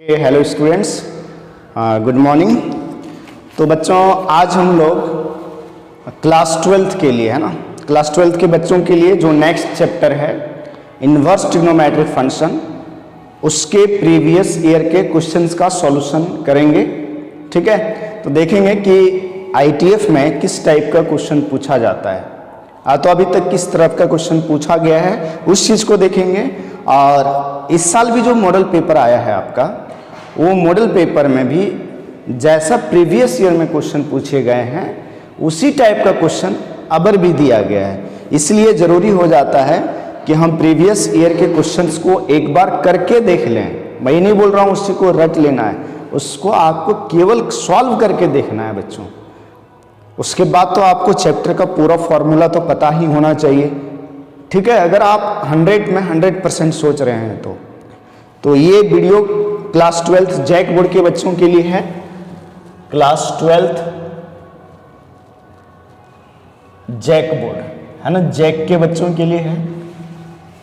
Hello students, good morning. तो बच्चों आज हम लोग क्लास 12th के लिए है ना, क्लास 12th के बच्चों के लिए जो नेक्स्ट चैप्टर है इन्वर्स ट्रिग्नोमेट्रिक फंक्शन, उसके प्रीवियस ईयर के क्वेश्चंस का सॉल्यूशन करेंगे। ठीक है, तो देखेंगे कि आईटीएफ में किस टाइप का क्वेश्चन पूछा जाता है। तो अभी तक किस तरह का क्वेश्चन पूछा गया है उस चीज़ को देखेंगे। और इस साल भी जो मॉडल पेपर आया है आपका, वो मॉडल पेपर में भी जैसा प्रीवियस ईयर में क्वेश्चन पूछे गए हैं उसी टाइप का क्वेश्चन अबर भी दिया गया है। इसलिए ज़रूरी हो जाता है कि हम प्रीवियस ईयर के क्वेश्चंस को एक बार करके देख लें। मैं ये नहीं बोल रहा हूँ उसी को रट लेना है, उसको आपको केवल सॉल्व करके देखना है बच्चों। उसके बाद तो आपको चैप्टर का पूरा फॉर्मूला तो पता ही होना चाहिए। ठीक है, अगर आप 100 में 100% सोच रहे हैं तो ये video class 12th JAC board के बच्चों के लिए है। क्लास 12th जैक बोर्ड है ना, जैक के बच्चों के लिए है।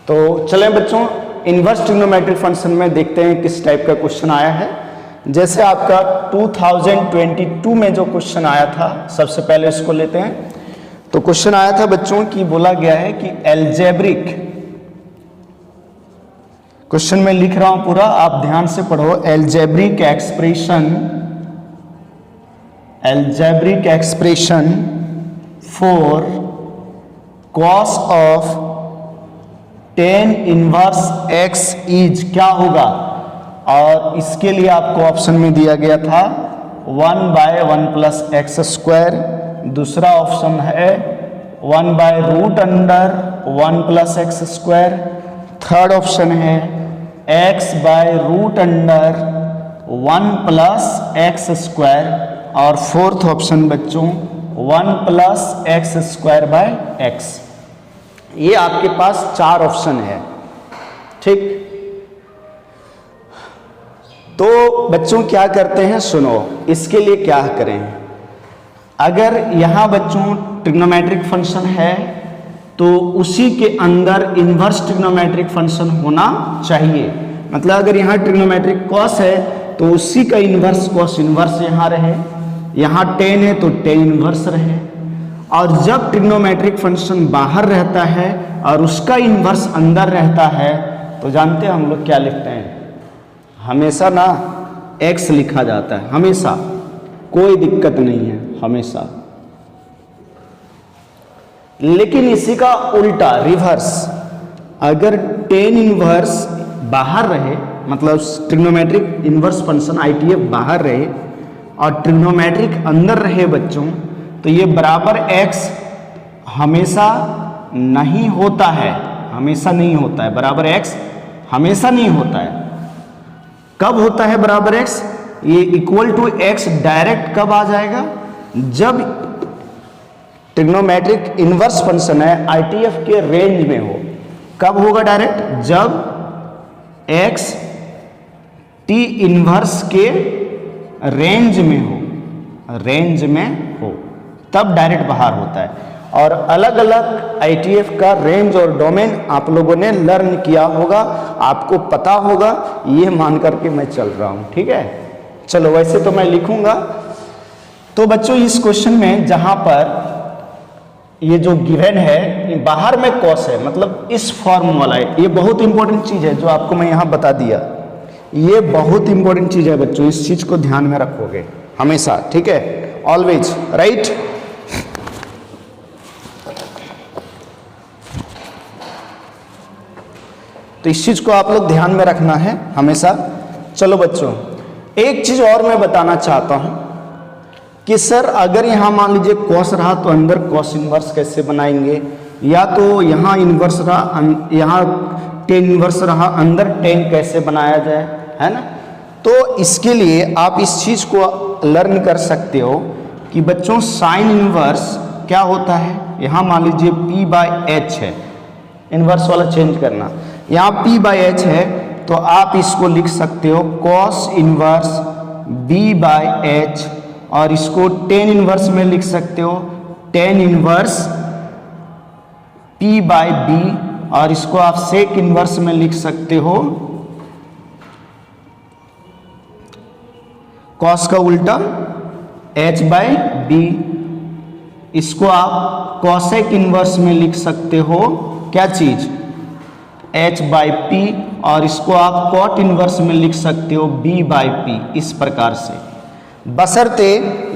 तो चलें बच्चों, इन्वर्स ट्रिग्नोमेट्रिक फंक्शन में देखते हैं किस टाइप का क्वेश्चन आया है। जैसे आपका 2022 में जो क्वेश्चन आया था, सबसे पहले इसको लेते हैं। तो क्वेश्चन आया था बच्चों की, बोला गया है कि एल्जेब्रिक, क्वेश्चन में लिख रहा हूं पूरा, आप ध्यान से पढ़ो। Algebraic expression for cos of tan inverse x is क्या होगा। और इसके लिए आपको ऑप्शन में दिया गया था 1/1 प्लस एक्स स्क्वायर, दूसरा ऑप्शन है 1/√1 plus x square, third option है x/√1 प्लस एक्स स्क्वायर, और फोर्थ ऑप्शन बच्चों 1 plus x square by x. ये आपके पास 4 ऑप्शन है। ठीक, तो बच्चों क्या करते हैं, सुनो इसके लिए क्या करें। अगर यहाँ बच्चों ट्रिग्नोमेट्रिक फंक्शन है तो उसी के अंदर इन्वर्स ट्रिग्नोमेट्रिक फंक्शन होना चाहिए। मतलब अगर यहाँ ट्रिग्नोमेट्रिक कॉस है तो उसी का इन्वर्स कॉस इन्वर्स यहाँ रहे, यहाँ tan है तो tan इन्वर्स रहे। और जब ट्रिग्नोमेट्रिक फंक्शन बाहर रहता है और उसका इन्वर्स अंदर रहता है तो जानते हैं हम लोग क्या लिखते हैं, हमेशा ना x लिखा जाता है, हमेशा, कोई दिक्कत नहीं है, हमेशा। लेकिन इसी का उल्टा रिवर्स, अगर tan इनवर्स बाहर रहे, मतलब ट्रिग्नोमेट्रिक इनवर्स फंक्शन आईटीएफ बाहर रहे और ट्रिग्नोमेट्रिक अंदर रहे बच्चों, तो ये बराबर x हमेशा नहीं होता है, हमेशा नहीं होता है। बराबर x हमेशा नहीं होता है। कब होता है बराबर x? ये इक्वल टू x डायरेक्ट कब आ जाएगा, जब ट्रिग्नोमेट्रिक इनवर्स फंक्शन है आईटीएफ के रेंज में हो। कब होगा डायरेक्ट? जब x t इनवर्स के रेंज में हो, रेंज में हो, तब डायरेक्ट बाहर होता है। और अलग अलग आईटीएफ का रेंज और डोमेन आप लोगों ने लर्न किया होगा, आपको पता होगा, ये मान करके मैं चल रहा हूं। ठीक है, चलो वैसे तो मैं लिखूंगा। तो बच्चों इस क्वेश्चन में जहां पर ये जो गिवन है, ये बाहर में कॉस है, मतलब इस फॉर्म वाला है। ये बहुत इंपॉर्टेंट चीज है जो आपको मैं यहां बता दिया, ये बहुत इंपॉर्टेंट चीज है बच्चों, इस चीज को ध्यान में रखोगे हमेशा। ठीक है, ऑलवेज, राइट। तो इस चीज को आप लोग ध्यान में रखना है हमेशा। चलो बच्चों, एक चीज और मैं बताना चाहता हूं कि सर अगर यहां मान लीजिए कॉस रहा तो अंदर कॉस इनवर्स कैसे बनाएंगे, या तो यहां इनवर्स रहा, यहां tan इनवर्स रहा, अंदर tan कैसे बनाया जाए, है ना। तो इसके लिए आप इस चीज को लर्न कर सकते हो कि बच्चों साइन इनवर्स क्या होता है। यहां मान लीजिए p/h है, इनवर्स वाला चेंज करना, यहाँ p/h है तो आप इसको लिख सकते हो cos इनवर्स b/h, और इसको tan इनवर्स में लिख सकते हो tan इनवर्स p/b, और इसको आप sec इनवर्स में लिख सकते हो कॉस का उल्टा h बाई बी, इसको आप कॉसेक इनवर्स में लिख सकते हो क्या चीज, h बाई पी, और इसको आप कॉट इनवर्स में लिख सकते हो b बाई पी, इस प्रकार से। बशर्ते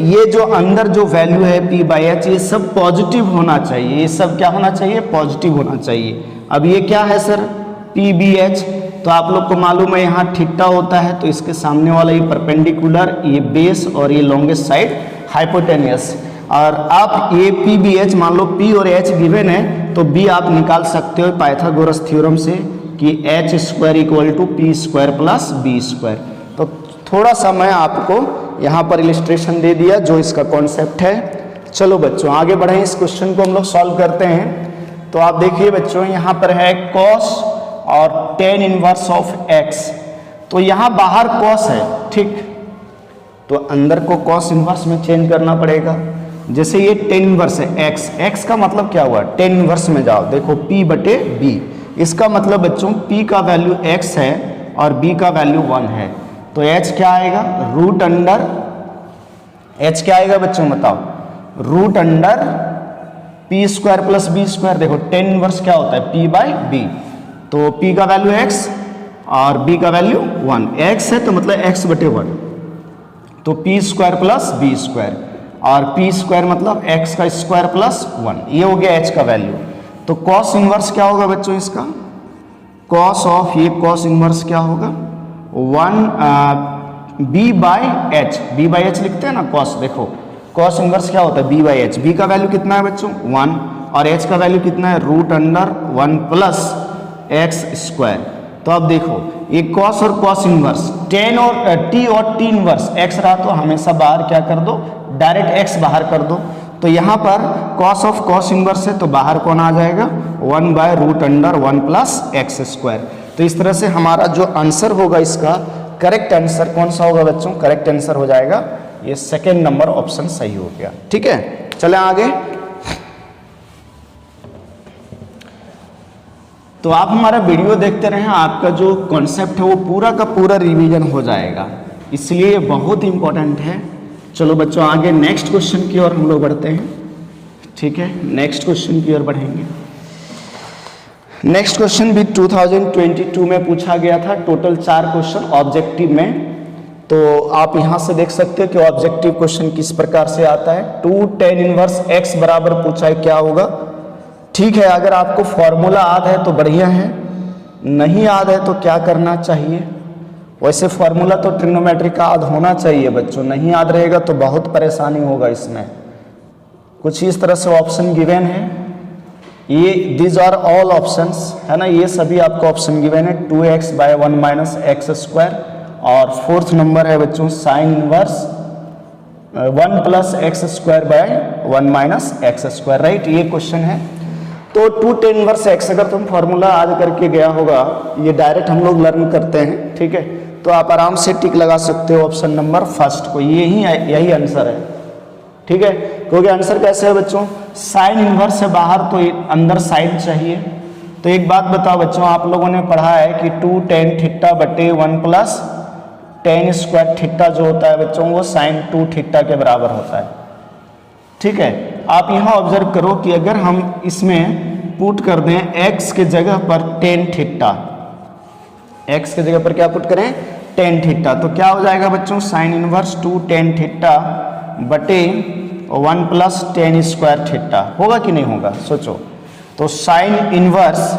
ये जो अंदर जो वैल्यू है p बाई एच ये सब पॉजिटिव होना चाहिए, ये सब क्या होना चाहिए, पॉजिटिव होना चाहिए। अब ये क्या है सर, p बी एच, तो आप लोग को मालूम है यहाँ थीटा होता है, तो इसके सामने वाला ये परपेंडिकुलर, ये बेस और ये लॉन्गेस्ट साइड हाइपोटेनियस। और आप ये पी बी एच, मान लो p और h गिवन है, तो b आप निकाल सकते हो पाइथागोरस थ्योरम से कि h square equal to P square plus B square. तो थोड़ा सा मैं आपको यहाँ पर इलिस्ट्रेशन दे दिया जो इसका कॉन्सेप्ट है। चलो बच्चों आगे बढ़ें, इस क्वेश्चन को हम लोग सॉल्व करते हैं। तो आप देखिए बच्चों, यहाँ पर है cos और tan इनवर्स ऑफ x, तो यहाँ बाहर cos है, ठीक, तो अंदर को cos इनवर्स में चेंज करना पड़ेगा। जैसे ये tan इनवर्स है x, x का मतलब क्या हुआ, tan इनवर्स में जाओ, देखो p बटे b, इसका मतलब बच्चों p का वैल्यू x है और b का वैल्यू 1 है, तो h क्या आएगा, रूट अंडर, h क्या आएगा बच्चों बताओ, root under p square plus b square. देखो tan इनवर्स क्या होता है, p बाई b, तो p का वैल्यू x और b का वैल्यू 1, x है तो मतलब x बटे 1, तो p square plus b square, और p स्क्वायर मतलब x का स्क्वायर प्लस 1, ये हो गया h का वैल्यू। तो cos इनवर्स क्या होगा बच्चों इसका, cos ऑफ ये cos इनवर्स क्या होगा, 1 b by H, b by H लिखते हैं ना cos, देखो cos इनवर्स क्या होता है b बाई एच, b का वैल्यू कितना है बच्चों 1, और h का वैल्यू कितना है root under 1 plus x square. तो अब देखो ये cos और cos इनवर्स, tan और t और t इनवर्स, x रहा तो हमेशा बाहर क्या कर दो, डायरेक्ट x बाहर कर दो। तो यहाँ पर cos ऑफ cos इनवर्स है तो बाहर कौन आ जाएगा, 1 by root under 1 plus x square. तो इस तरह से हमारा जो आंसर होगा इसका करेक्ट आंसर कौन सा होगा बच्चों, करेक्ट आंसर हो जाएगा ये सेकेंड नंबर ऑप्शन सही हो गया। ठीक है, चले आगे। तो आप हमारा वीडियो देखते रहें, आपका जो कॉन्सेप्ट है वो पूरा का पूरा रिवीजन हो जाएगा, इसलिए ये बहुत इंपॉर्टेंट है। चलो बच्चों आगे नेक्स्ट क्वेश्चन की ओर हम लोग बढ़ते हैं। ठीक है, नेक्स्ट क्वेश्चन की ओर बढ़ेंगे। नेक्स्ट क्वेश्चन भी 2022 में पूछा गया था, टोटल 4 क्वेश्चन ऑब्जेक्टिव में। तो आप यहां से देख सकते हो कि ऑब्जेक्टिव क्वेश्चन किस प्रकार से आता है। 2 tan इनवर्स x बराबर पूछा है, क्या होगा। ठीक है, अगर आपको फॉर्मूला याद है तो बढ़िया है, नहीं याद है तो क्या करना चाहिए। वैसे फॉर्मूला तो ट्रिग्नोमेट्री का याद होना चाहिए बच्चों, नहीं याद रहेगा तो बहुत परेशानी होगा इसमें। कुछ इस तरह से ऑप्शन गिवन है, ये दीज आर ऑल ऑप्शंस है ना, ये सभी आपको ऑप्शन गिवन है। 2x bye 1 minus x square, और 4th नंबर है बच्चों sine inverse 1 plus x square by 1 minus x square, right, ये क्वेश्चन है। तो 2 tan इनवर्स x अगर तुम फॉर्मूला याद करके गया होगा, ये डायरेक्ट हम लोग लर्न करते हैं। ठीक है, तो आप आराम से टिक लगा सकते हो ऑप्शन नंबर फर्स्ट को, यही आंसर है। ठीक है, क्योंकि आंसर कैसे है बच्चों, साइन इनवर्स से बाहर तो अंदर साइन चाहिए। तो एक बात बताओ बच्चों, आप लोगों ने पढ़ा है कि 2 tan थीटा बटे 1 प्लस tan स्क्वायर थीटा जो होता है बच्चों वो साइन 2 थीटा के बराबर होता है। ठीक है, आप यहाँ ऑब्जर्व करो कि अगर हम इसमें पुट कर दें x के जगह पर tan थीटा, x के जगह पर क्या पुट करें, tan थीटा, तो क्या हो जाएगा बच्चों, साइन इनवर्स 2 tan थीटा बटे 1 प्लस tan स्क्वायर थीटा, होगा कि नहीं होगा, सोचो। तो साइन इनवर्स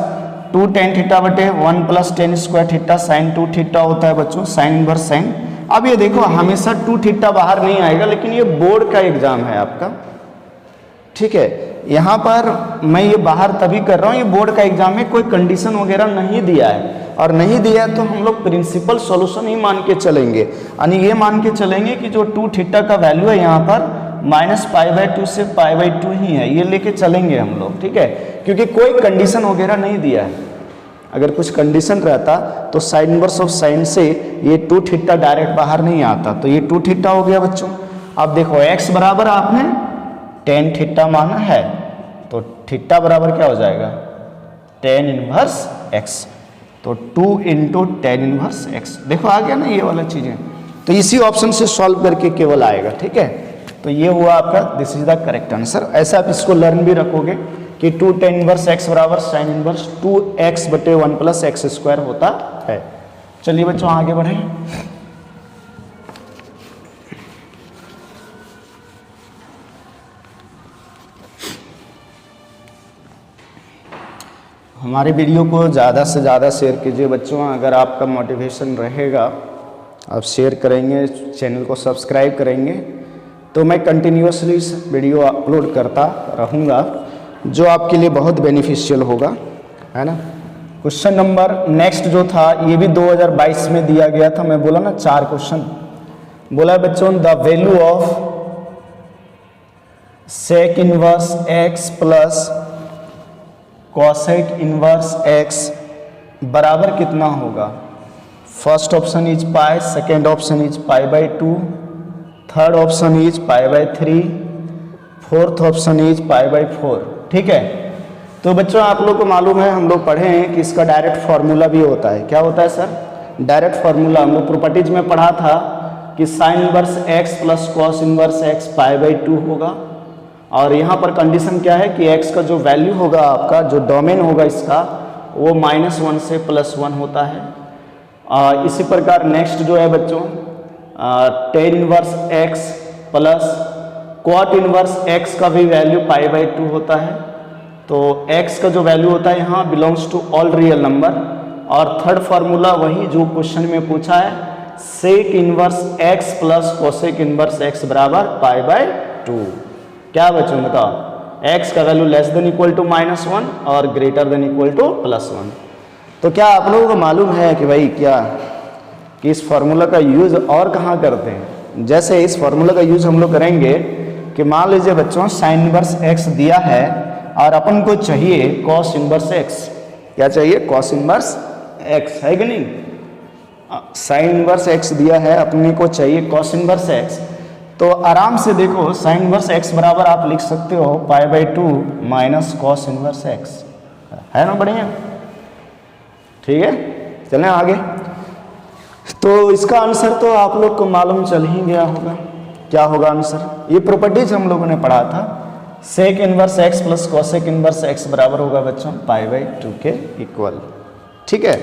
2 tan थीटा बटे 1 plus tan square theta sine 2 theta होता है बच्चों, साइन इनवर्स साइन। अब ये देखो हमेशा 2 थीटा बाहर नहीं आएगा, लेकिन ये बोर्ड का एग्जाम है आपका। ठीक है, यहाँ पर मैं ये बाहर तभी कर रहा हूँ, ये बोर्ड का एग्जाम है, कोई कंडीशन वगैरह नहीं दिया है, और नहीं दिया है तो हम लोग प्रिंसिपल सॉल्यूशन ही मान के चलेंगे, यानी ये मान के चलेंगे कि जो 2 थीटा का वैल्यू है यहाँ पर -π/2 से π/2 ही है, ये लेके चलेंगे हम लोग। ठीक है, क्योंकि कोई कंडीशन वगैरह नहीं दिया है। अगर कुछ कंडीशन रहता तो साइन इनवर्स ऑफ साइन से ये 2 थीटा डायरेक्ट बाहर नहीं आता, तो ये 2 थीटा हो गया बच्चों। अब देखो x बराबर आपने tan थीटा माना है, तो थीटा बराबर क्या हो जाएगा, tan इनवर्स x, तो 2 × tan इनवर्स x। देखो आ गया ना ये वाला चीजें। तो इसी ऑप्शन से सॉल्व करके केवल आएगा, ठीक है। तो ये हुआ आपका, this is the correct answer. ऐसा आप इसको लर्न भी रखोगे कि 2 tan इनवर्स x बराबर साइन इनवर्स 2x बटे 1 प्लस एक्स स्क्वायर होता है। चलिए बच्चों आगे बढ़ें। हमारे वीडियो को ज़्यादा से ज़्यादा शेयर कीजिए बच्चों। अगर आपका मोटिवेशन रहेगा, आप शेयर करेंगे, चैनल को सब्सक्राइब करेंगे, तो मैं कंटिन्यूसली वीडियो अपलोड करता रहूँगा, जो आपके लिए बहुत बेनिफिशियल होगा, है ना। क्वेश्चन नंबर नेक्स्ट जो था, ये भी 2022 में दिया गया था। मैं बोला ना 4 क्वेश्चन बोला बच्चों। The value of sec inverse x plus cosec inverse x बराबर कितना होगा। First option is pi, second option is π/2, third option is π/3, fourth option is π/4, ठीक है। तो बच्चों आप लोग को मालूम है, हम लोग पढ़े हैं कि इसका डायरेक्ट फार्मूला भी होता है। क्या होता है सर? Direct formula. हम लोग प्रॉपर्टीज में पढ़ा था कि sine inverse x plus cos inverse x π/2 होगा। और यहाँ पर कंडीशन क्या है कि x का जो वैल्यू होगा, आपका जो डोमेन होगा इसका, वो -1 से +1 होता है। इसी प्रकार नेक्स्ट जो है बच्चों, tan inverse x plus क्वाट inverse x का भी वैल्यू π/2 होता है। तो x का जो वैल्यू होता है यहाँ belongs to all real number. और थर्ड फार्मूला वही जो क्वेश्चन में पूछा है, sec inverse x plus cosec inverse x बराबर π/2। क्या बच्चों बताओ? x का value less than equal to -1 और ग्रेटर देन इक्वल टू +1। तो क्या आप लोगों को मालूम है कि भाई क्या कि इस फार्मूला का यूज और कहाँ करते हैं? जैसे इस फार्मूला का यूज हम लोग करेंगे कि मान लीजिए बच्चों साइन इनवर्स x दिया है और अपन को चाहिए कॉस इनवर्स x। क्या चाहिए? कॉस इनवर्स x, है कि नहीं? साइन इनवर्स x दिया है, अपने को चाहिए कॉस इनवर्स x। तो आराम से देखो, साइन इनवर्स x बराबर आप लिख सकते हो π/2 माइनस कॉस इनवर्स x, है ना? बढ़िया, ठीक है। चलें आगे। तो इसका आंसर तो आप लोग को मालूम चल ही गया होगा। क्या होगा आंसर? ये प्रॉपर्टीज हम लोगों ने पढ़ा था। Sec inverse x plus cosec inverse x बराबर होगा बच्चों π/2 के इक्वल, ठीक है।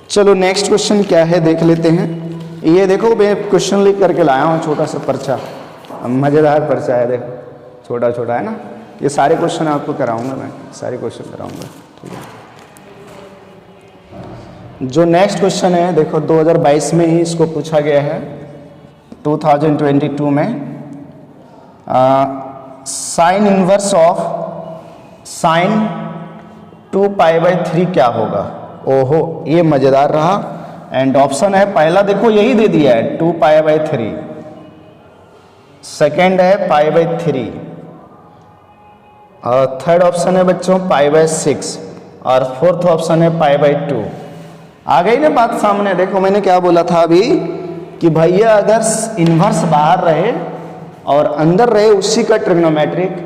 चलो नेक्स्ट क्वेश्चन क्या है देख लेते हैं। ये देखो मैं क्वेश्चन लिख करके लाया हूँ, छोटा सा पर्चा, मज़ेदार पर्चा है, देखो छोटा छोटा है ना। ये सारे क्वेश्चन आपको कराऊंगा, मैं सारे क्वेश्चन कराऊंगा, ठीक है। जो नेक्स्ट क्वेश्चन है देखो, 2022 में ही इसको पूछा गया है, 2022 में। साइन इनवर्स ऑफ साइन 2π/3 क्या होगा? ओहो, ये मज़ेदार रहा। एंड ऑप्शन है, पहला देखो यही दे दिया है 2π/3, सेकेंड है π/3, और थर्ड ऑप्शन है बच्चों π/6, और फोर्थ ऑप्शन है π/2। आ गई ना बात सामने? देखो मैंने क्या बोला था अभी कि भैया अगर इन्वर्स बाहर रहे और अंदर रहे उसी का ट्रिग्नोमेट्रिक,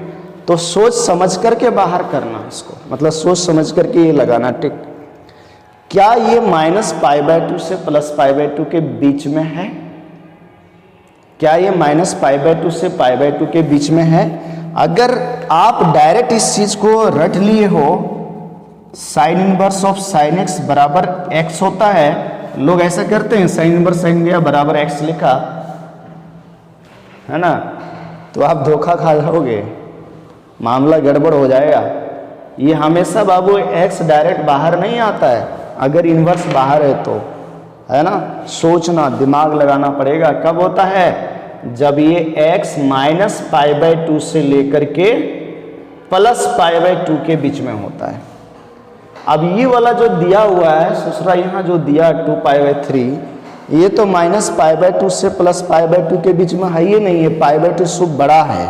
तो सोच समझ करके बाहर करना इसको, मतलब सोच समझ करके ये लगाना टिक। क्या ये -π/2 से +π/2 के बीच में है? क्या ये -π/2 से π/2 के बीच में है? अगर आप डायरेक्ट इस चीज को रट लिए हो, sine inverse of sine x बराबर x होता है, लोग ऐसा करते हैं, साइन इनवर्स साइन लिया बराबर x लिखा, है ना, तो आप धोखा खा जाओगे, मामला गड़बड़ हो जाएगा। ये हमेशा बाबू x डायरेक्ट बाहर नहीं आता है, अगर इन्वर्स बाहर है तो, है ना। सोचना, दिमाग लगाना पड़ेगा। कब होता है? जब ये x -π/2 से लेकर के +π/2 के बीच में होता है। अब ये वाला जो दिया हुआ है दूसरा, यहाँ जो दिया 2π/3, ये तो -π/2 से +π/2 के बीच में है ही नहीं है, π/2 शुभ बड़ा है।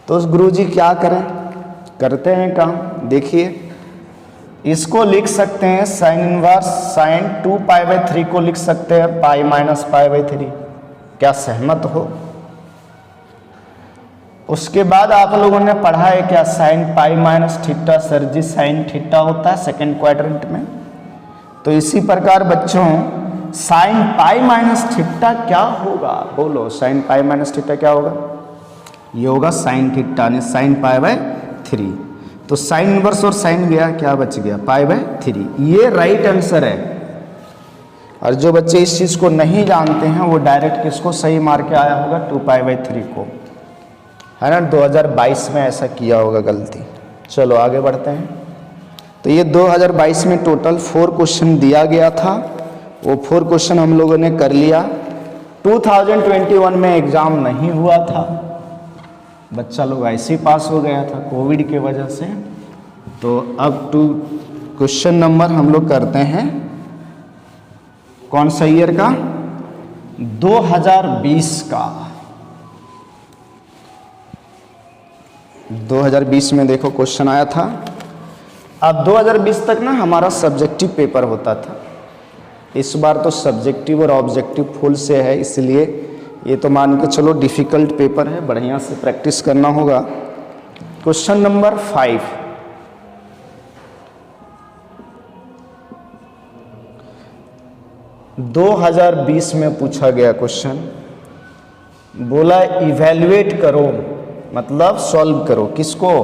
तो गुरुजी क्या करें? करते हैं काम, देखिए इसको लिख सकते हैं साइन इनवर्स साइन 2π/3 को लिख सकते हैं π-π/3। क्या सहमत हो? उसके बाद आप लोगों ने पढ़ा है क्या साइन π-θ सर जी साइन थीटा होता है सेकेंड क्वाड्रेंट में। तो इसी प्रकार बच्चों साइन पाई माइनस थीटा क्या होगा, बोलो साइन पाई माइनस थीटा क्या होगा, ये होगा साइन थीटा ने साइन पाई बाय 3। तो साइन इनवर्स और साइन गया, क्या बच गया, पाई बाय 3। ये राइट आंसर है। और जो बच्चे इस चीज़ को नहीं जानते हैं वो डायरेक्ट किसको सही मार के आया होगा, 2 पाई बाय 3 को, है ना। 2022 में ऐसा किया होगा गलती। चलो आगे बढ़ते हैं। तो ये 2022 में टोटल 4 क्वेश्चन दिया गया था, वो 4 क्वेश्चन हम लोगों ने कर लिया। 2021 में एग्ज़ाम नहीं हुआ था, बच्चा लोग ऐसे ही पास हो गया था कोविड के वजह से। तो अब क्वेश्चन नंबर हम लोग करते हैं कौन सा ईयर का, 2020 का। 2020 में देखो क्वेश्चन आया था। अब 2020 तक ना हमारा सब्जेक्टिव पेपर होता था, इस बार तो सब्जेक्टिव और ऑब्जेक्टिव फुल से है, इसलिए ये तो मान के चलो डिफ़िकल्ट पेपर है, बढ़िया से प्रैक्टिस करना होगा। क्वेश्चन नंबर 5, दो 2020 में पूछा गया क्वेश्चन, बोला इवैल्यूएट करो, मतलब सॉल्व करो किसको।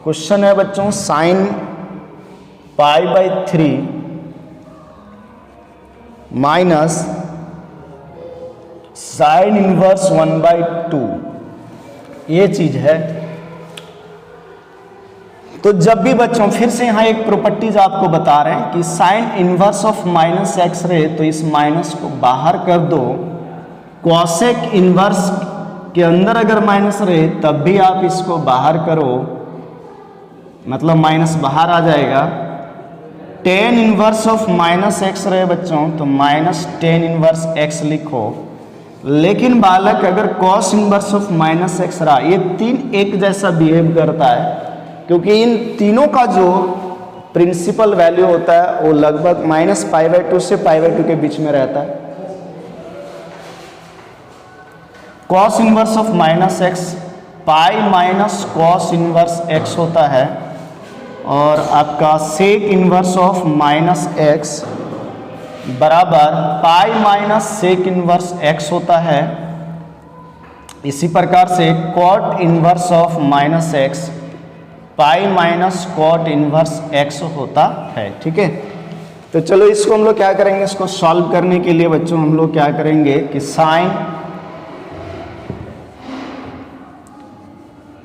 क्वेश्चन है बच्चों sine pi by 3 minus sign inverse 1/2, ये चीज है। तो जब भी बच्चों फिर से यहां एक प्रॉपर्टीज आपको बता रहे हैं कि sine inverse of minus x रहे तो इस माइनस को बाहर कर दो, कॉसेक इनवर्स के अंदर अगर माइनस रहे तब भी आप इसको बाहर करो, मतलब माइनस बाहर आ जाएगा। Tan inverse of minus x रहे बच्चों तो माइनस टेन इनवर्स एक्स लिखो। लेकिन बालक अगर cos inverse of minus x रहा, ये तीन एक जैसा बिहेव करता है क्योंकि इन तीनों का जो प्रिंसिपल वैल्यू होता है वो लगभग -π/2 से π/2 के बीच में रहता है। Cos inverse of minus x pi minus cos inverse x होता है, और आपका sec inverse of minus x बराबर pi minus sec inverse x होता है। इसी प्रकार से cot inverse of minus x pi minus cot inverse x होता है। ठीक है, तो चलो इसको हम लोग क्या करेंगे, इसको सॉल्व करने के लिए बच्चों हम लोग क्या करेंगे कि साइन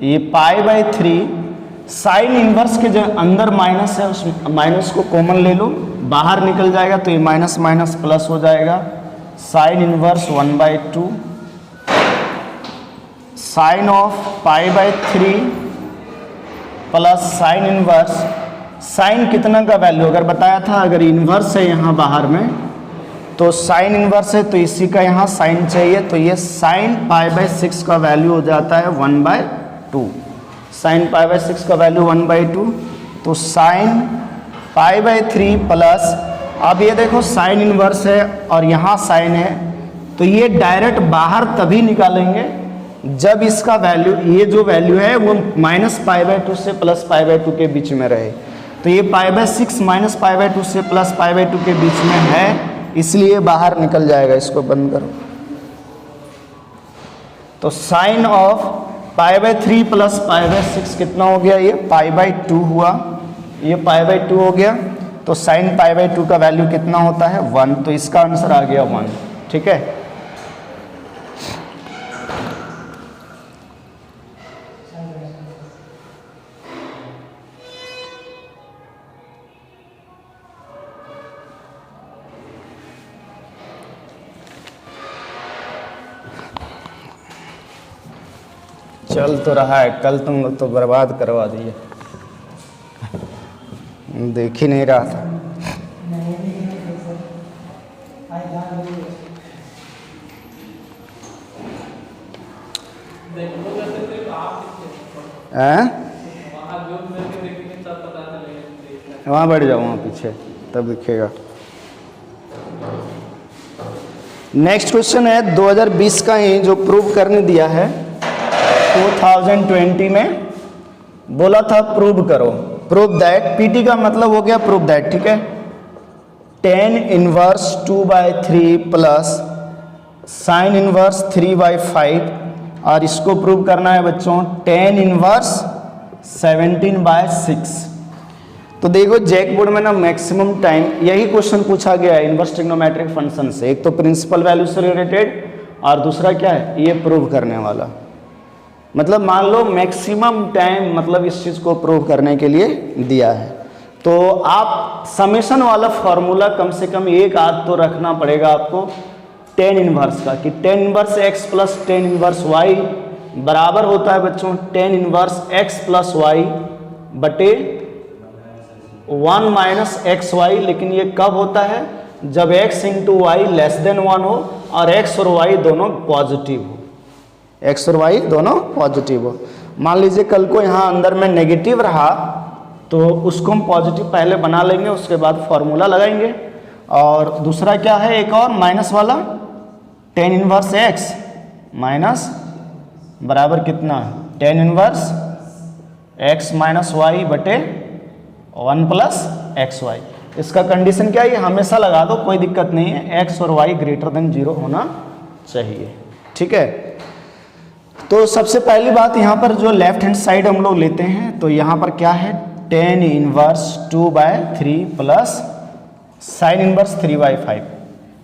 ये पाई बाय 3 साइन इनवर्स के जो अंदर माइनस है उस माइनस को कॉमन ले लो, बाहर निकल जाएगा तो ये माइनस माइनस प्लस हो जाएगा। Sine inverse 1/2 sine of pi by 3 plus sine inverse, sine कितना का वैल्यू अगर बताया था, अगर इनवर्स है यहाँ बाहर में तो साइन इनवर्स है तो इसी का यहाँ साइन चाहिए, तो ये साइन पाई बाय 6 का वैल्यू हो जाता है 1/2। साइन पाई बाय 6 का वैल्यू 1/2, तो साइन पाई बाय 3 प्लस, अब ये देखो साइन इनवर्स है और यहाँ साइन है, तो ये डायरेक्ट बाहर तभी निकालेंगे जब इसका वैल्यू, ये जो वैल्यू है वो -π/2 से +π/2 के बीच में रहे। तो ये π/6 -π/2 से +π/2 के बीच में है, इसलिए बाहर निकल जाएगा। इसको बंद करो। तो साइन ऑफ π/3 प्लस π/6 कितना हो गया, ये π/2 हुआ, ये π/2 हो गया। तो साइन π/2 का वैल्यू कितना होता है 1, तो इसका आंसर आ गया 1। ठीक है, चल तो रहा है, कल तुम लोग तो बर्बाद करवा दिए, देख ही नहीं रहा था। वहाँ बैठ जाओ, वहाँ पीछे, तब दिखेगा। नेक्स्ट क्वेश्चन है 2020 का ही जो प्रूव करने दिया है 2020 में बोला था प्रूव करो, प्रूव दैट, पीटी का मतलब हो गया प्रूव दैट। ठीक है, tan inverse 2/3 plus sine inverse 3/5, और इसको प्रूव करना है बच्चों tan इनवर्स 17/6। तो देखो जैक बोर्ड में ना मैक्सिमम टाइम यही क्वेश्चन पूछा गया है इनवर्स ट्रिग्नोमेट्रिक फंक्शन से। एक तो प्रिंसिपल वैल्यू से रिलेटेड और दूसरा क्या है, ये प्रूव करने वाला। मतलब मान लो मैक्सिमम टाइम मतलब इस चीज़ को प्रूव करने के लिए दिया है, तो आप समेशन वाला फॉर्मूला कम से कम एक आध तो रखना पड़ेगा आपको tan इनवर्स का, कि tan inverse x plus tan inverse y बराबर होता है बच्चों tan inverse x plus y बटे 1 माइनस एक्स वाई। लेकिन ये कब होता है, जब x into Y less than 1 हो और x और y दोनों पॉजिटिव हो, x और y दोनों पॉजिटिव हो। मान लीजिए कल को यहाँ अंदर में नेगेटिव रहा तो उसको हम पॉजिटिव पहले बना लेंगे, उसके बाद फॉर्मूला लगाएंगे। और दूसरा क्या है, एक और माइनस वाला tan इनवर्स x माइनस बराबर कितना, tan inverse x minus Y बटे 1 प्लस एक्स वाई। इसका कंडीशन क्या है, ये हमेशा लगा दो, कोई दिक्कत नहीं है, x और y ग्रेटर देन 0 होना चाहिए। ठीक है, तो सबसे पहली बात यहाँ पर जो लेफ्ट हैंड साइड हम लोग लेते हैं, तो यहाँ पर क्या है tan inverse 2/3 plus sine inverse 3/5।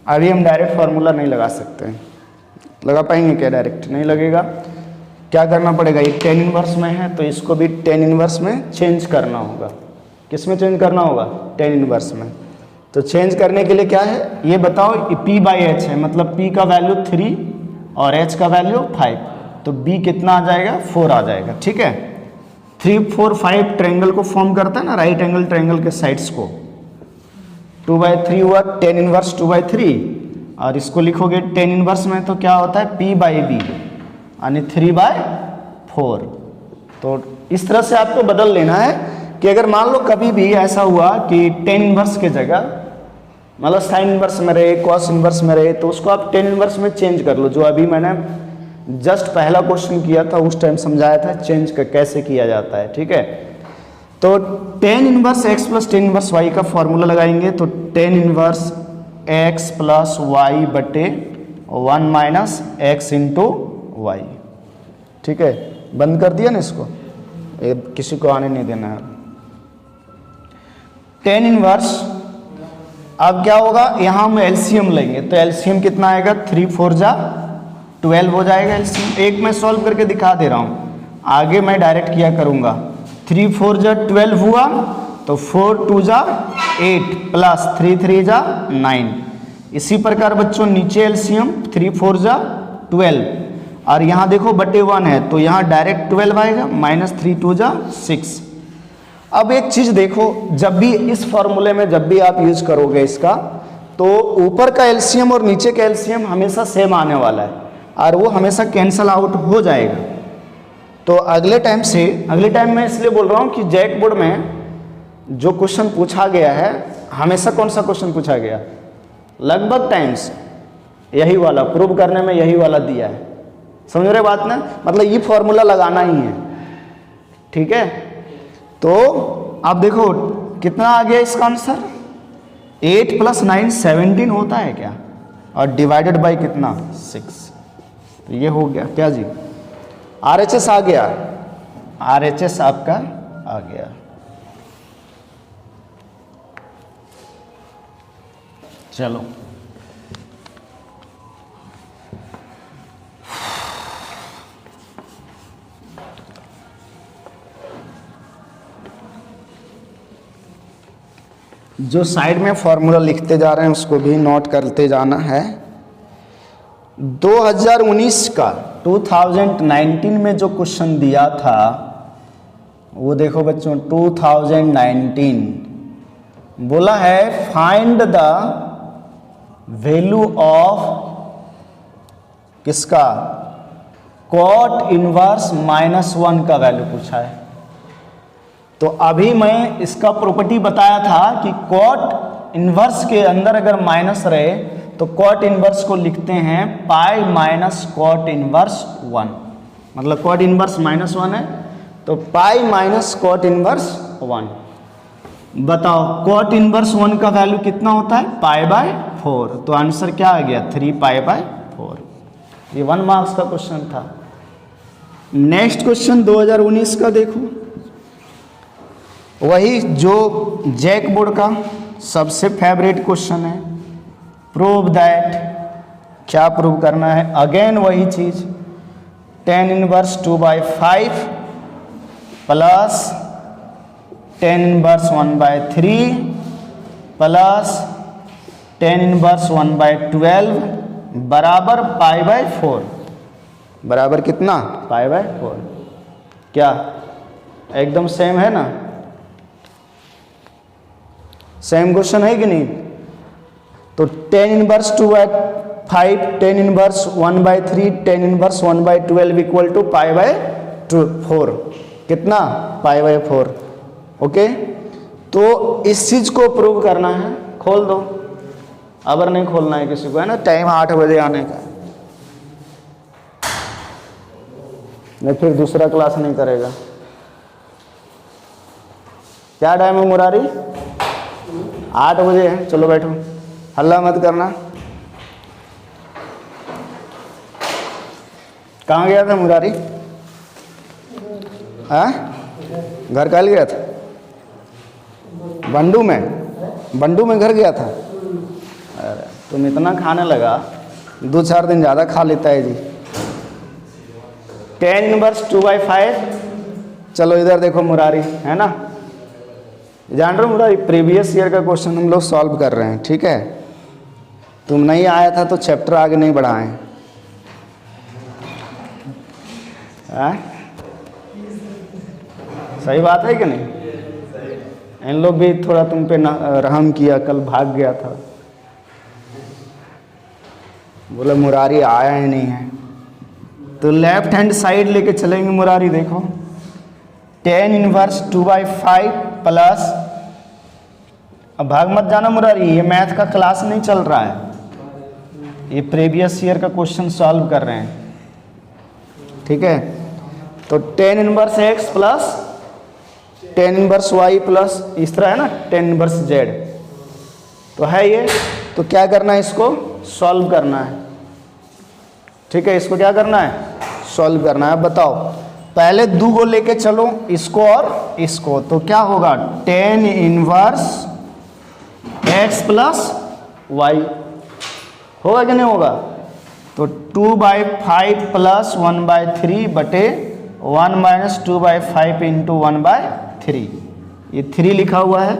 अभी हम डायरेक्ट फार्मूला नहीं लगा सकते हैं, लगा पाएंगे क्या, डायरेक्ट नहीं लगेगा। क्या करना पड़ेगा, ये tan इनवर्स में है तो इसको भी tan इनवर्स में चेंज करना होगा। किस में चेंज करना होगा, tan इनवर्स में। तो चेंज करने के लिए क्या है ये बताओ, p/h है, मतलब p का वैल्यू 3 और h का वैल्यू 5, तो b कितना आ जाएगा, 4 आ जाएगा। ठीक है, 3 4 5 ट्रायंगल को फॉर्म करता है ना, राइट एंगल ट्रायंगल के साइड्स को। 2/3 हुआ tan इनवर्स 2/3, और इसको लिखोगे tan इनवर्स में तो क्या होता है p/b यानी 3/4। तो इस तरह से आपको बदल लेना है कि अगर मान लो कभी भी ऐसा हुआ कि tan इनवर्स के जगह मतलब साइन इनवर्स में रहे, कॉस इनवर्स में रहे, तो उसको आप tan इनवर्स में चेंज कर लो। जो अभी मैंने जस्ट पहला क्वेश्चन किया था उस टाइम समझाया था चेंज कैसे किया जाता है। ठीक है, तो tan inverse x plus tan inverse y का फॉर्मूला लगाएंगे, तो tan inverse x plus y बटे 1 माइनस एक्स इंटू वाई। ठीक है, बंद कर दिया ना इसको, किसी को आने नहीं देना है। tan इनवर्स अब क्या होगा, यहाँ हम एलसीएम लेंगे, तो एलसीएम कितना आएगा, 3 4 जा 12 हो जाएगा एलसीएम। एक मैं सॉल्व करके दिखा दे रहा हूँ, आगे मैं डायरेक्ट किया करूँगा। 3 4 जा 12 हुआ, तो 4 2 जा 8 प्लस 3 3 जा 9। इसी प्रकार बच्चों नीचे एलसीएम 3 4 जा 12, और यहाँ देखो बटे 1 है तो यहाँ डायरेक्ट 12 आएगा, माइनस 3 2 जा 6। अब एक चीज देखो, जब भी इस फॉर्मूले में जब भी आप यूज करोगे इसका, तो ऊपर का एलसीएम और नीचे का एलसीएम हमेशा सेम आने वाला है और वो हमेशा कैंसल आउट हो जाएगा। तो अगले टाइम मैं इसलिए बोल रहा हूँ कि जैक बोर्ड में जो क्वेश्चन पूछा गया है, हमेशा कौन सा क्वेश्चन पूछा गया, लगभग टाइम्स यही वाला प्रूव करने में यही वाला दिया है। समझ रहे बात ना, मतलब ये फॉर्मूला लगाना ही है। ठीक है, तो आप देखो कितना आ गया इसका आंसर, 8 प्लस 9 17 होता है क्या, और डिवाइडेड बाय कितना 6, तो ये हो गया क्या जी, RHS आ गया, RHS आपका आ गया। चलो जो साइड में फॉर्मूला लिखते जा रहे हैं उसको भी नोट करते जाना है। 2019 का 2019 में जो क्वेश्चन दिया था वो देखो बच्चों, 2019 बोला है फाइंड द वैल्यू ऑफ किसका, cot इनवर्स -1 का वैल्यू पूछा है। तो अभी मैं इसका प्रॉपर्टी बताया था कि cot इनवर्स के अंदर अगर माइनस रहे तो cot इनवर्स को लिखते हैं पाई माइनस cot इनवर्स 1, मतलब cot इनवर्स -1 है तो पाई माइनस cot इनवर्स 1। बताओ कॉट इनवर्स 1 का वैल्यू कितना होता है? π/4। तो आंसर क्या आ गया? 3π/4। ये 1 मार्क्स का क्वेश्चन था। नेक्स्ट क्वेश्चन 2019 का देखो, वही जो जैक बोर्ड का सबसे फेवरेट क्वेश्चन है। प्रूव दैट, क्या प्रूव करना है? अगेन वही चीज, tan inverse 2/5 plus tan inverse 1/3 plus tan inverse 1/12 बराबर π/4। बराबर कितना? π/4। क्या एकदम सेम है ना? सेम क्वेश्चन है कि नहीं? तो tan inverse 2/5, tan inverse 1/3, tan inverse 1/12 equal to π/4। कितना? π/4। ओके, तो इस चीज को प्रूव करना है। खोल दो, अबर नहीं खोलना है किसी को, है ना? टाइम 8 बजे आने का, नहीं फिर दूसरा क्लास नहीं करेगा। क्या टाइम है मुरारी? 8 बजे है। चलो बैठो, हल्ला मत करना। कहाँ गया था मुरारी? हाँ, घर कल गया था? बंडू में घर गया था। अरे तुम इतना खाने लगा, 2-4 दिन ज़्यादा खा लेता है जी। tan inverse 2/5। चलो इधर देखो मुरारी, है ना? जान रहे हो मुरारी, प्रीवियस ईयर का क्वेश्चन हम लोग सॉल्व कर रहे हैं, ठीक है? तुम नहीं आया था तो चैप्टर आगे नहीं बढ़ाएं। सही बात है कि नहीं? इन लोग भी थोड़ा तुम पे रहम किया, कल भाग गया था, बोले मुरारी आया ही नहीं है। तो लेफ्ट हैंड साइड लेके चलेंगे मुरारी। देखो tan इनवर्स 2/5 प्लस, अब भाग मत जाना मुरारी, ये मैथ का क्लास नहीं चल रहा है, ये प्रीवियस ईयर का क्वेश्चन सॉल्व कर रहे हैं, ठीक है? तो tan inverse x plus tan inverse y plus इस तरह है ना, tan इनवर्स z तो है ये। तो क्या करना है? इसको सॉल्व करना है, ठीक है? इसको क्या करना है? सॉल्व करना है। बताओ, पहले 2 को लेके चलो, इसको और इसको, तो क्या होगा? tan inverse x plus y होगा कि नहीं होगा? तो 2/5 प्लस 1/3 बटे 1 माइनस 2/5 इंटू 1/3, ये 3 लिखा हुआ है,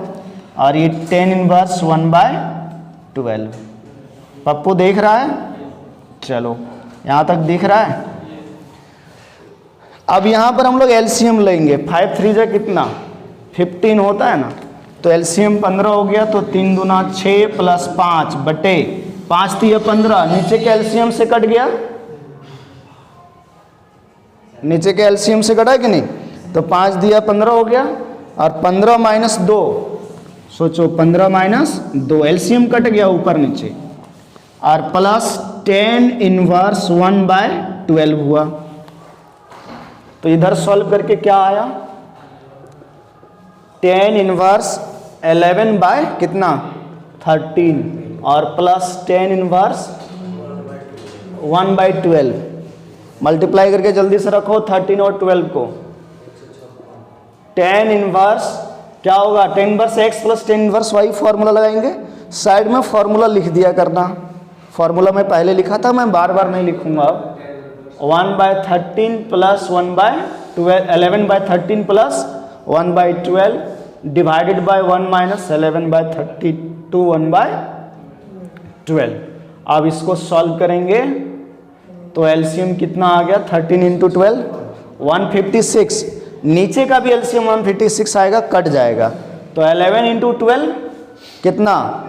और ये tan इनवर्स 1/12। पप्पू देख रहा है? चलो यहाँ तक दिख रहा है। अब यहाँ पर हम लोग एलसीएम लेंगे। 5 3 जा कितना? 15 होता है ना, तो एलसीएम 15 हो गया, तो 3 दूना 6 प्लस 5 बटे 5 3 15, नीचे के एलसीएम से कट गया, नीचे के एलसीएम से कटा कि नहीं? तो 5 दिया 15 हो गया, और 15 माइनस 2, सोचो 15 माइनस 2, एलसीएम कट गया ऊपर नीचे, और प्लस tan इनवर्स 1/12 हुआ। तो इधर सॉल्व करके क्या आया? tan इनवर्स 11 कितना? 13, और प्लस tan इनवर्स 1/12। मल्टीप्लाई करके जल्दी से रखो 13 और 12 को। tan इनवर्स क्या होगा? tan inverse x plus tan inverse y formula लगाएंगे, साइड में फॉर्मूला लिख दिया करना। फॉर्मूला मैं पहले लिखा था, मैं बार बार नहीं लिखूंगा अब। 1/13 plus 1/12, 11/13 plus 1/12 divided by 1 minus 11/32 1/12। अब इसको सॉल्व करेंगे तो एलसीएम कितना आ गया? 13 इंटू 12 156। नीचे का भी एलसीएम 156 आएगा, कट जाएगा, तो 11 इंटू 12 कितना?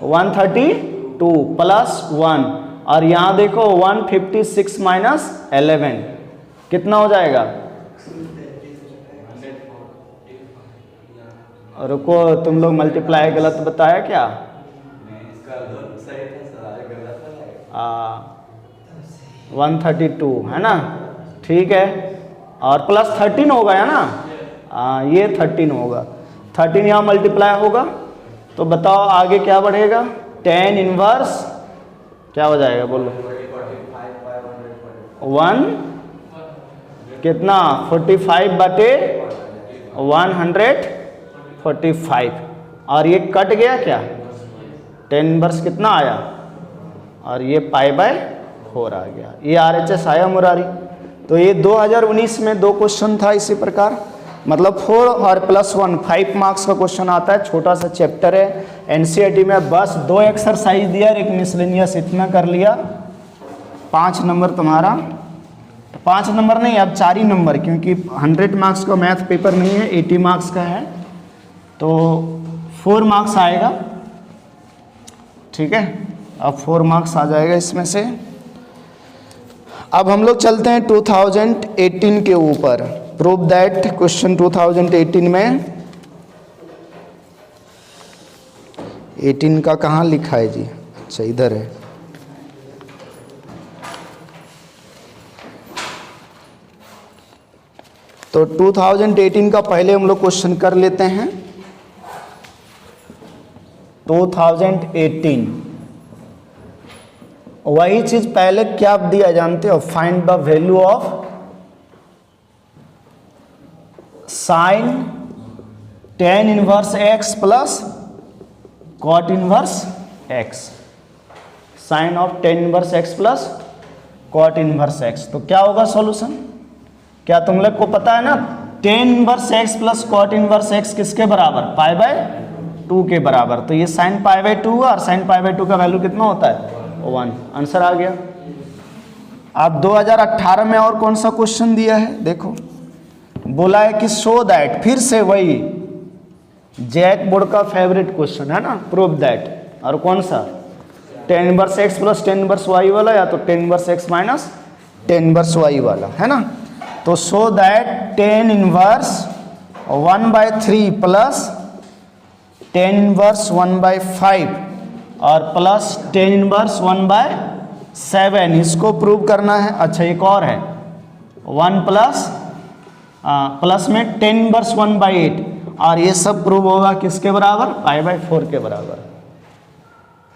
132 प्लस 1, और यहाँ देखो 156 माइनस 11 कितना हो जाएगा? रुको, तुम लोग मल्टीप्लाई गलत बताया क्या? 132 है ना, ठीक है, और प्लस 13 होगा है ना, ये 13 होगा। 13 यहाँ मल्टीप्लाई होगा, तो बताओ आगे क्या बढ़ेगा, टेन इनवर्स क्या हो जाएगा बोलो, 1 कितना 45/145 और ये कट गया क्या, टेन इनवर्स कितना आया और ये π/4 आ गया। ये RHS आया मुरारी। तो ये 2019 में 2 क्वेश्चन था इसी प्रकार, मतलब 4 और +1 5 मार्क्स का क्वेश्चन आता है। छोटा सा चैप्टर है, NCERT में बस 2 एक्सरसाइज दिया और एक मिसलेनियस, इतना कर लिया, 5 नंबर तुम्हारा, 5 नंबर नहीं अब 4 ही नंबर, क्योंकि 100 मार्क्स का मैथ पेपर नहीं है, 80 मार्क्स का है, तो 4 मार्क्स आएगा। ठीक है, अब 4 मार्क्स आ जाएगा इसमें से। अब हम लोग चलते हैं 2018 के ऊपर। प्रूव दैट क्वेश्चन 2018 में 18 का कहाँ लिखा है जी, अच्छा इधर है। तो 2018 का पहले हम लोग क्वेश्चन कर लेते हैं। 2018 वही चीज पहले क्या दिया जानते हो, find the value of sine tan inverse x plus cot inverse x, sine of tan inverse x plus cot inverse x। तो क्या होगा सॉल्यूशन, क्या तुम लोग को पता है ना, tan inverse x plus cot inverse x किसके बराबर, π/2 के बराबर। तो ये साइन π/2 और साइन π/2 का वैल्यू कितना होता है, 1। आंसर आ गया। अब 2018 में और कौन सा क्वेश्चन दिया है देखो, बोला है कि शो दैट, फिर से वही जैक बोर्ड का फेवरेट क्वेश्चन है ना, प्रूव दैट, और कौन सा, tan inverse x plus tan inverse y वाला, या तो tan inverse x minus tan inverse y वाला, है ना। तो show that tan inverse 1/3 plus tan inverse 1/5 और प्लस tan इनवर्स 1/7, इसको प्रूव करना है। अच्छा एक और है 1 प्लस में tan इनवर्स 1/8, और ये सब प्रूव होगा किसके बराबर, π/4 के बराबर।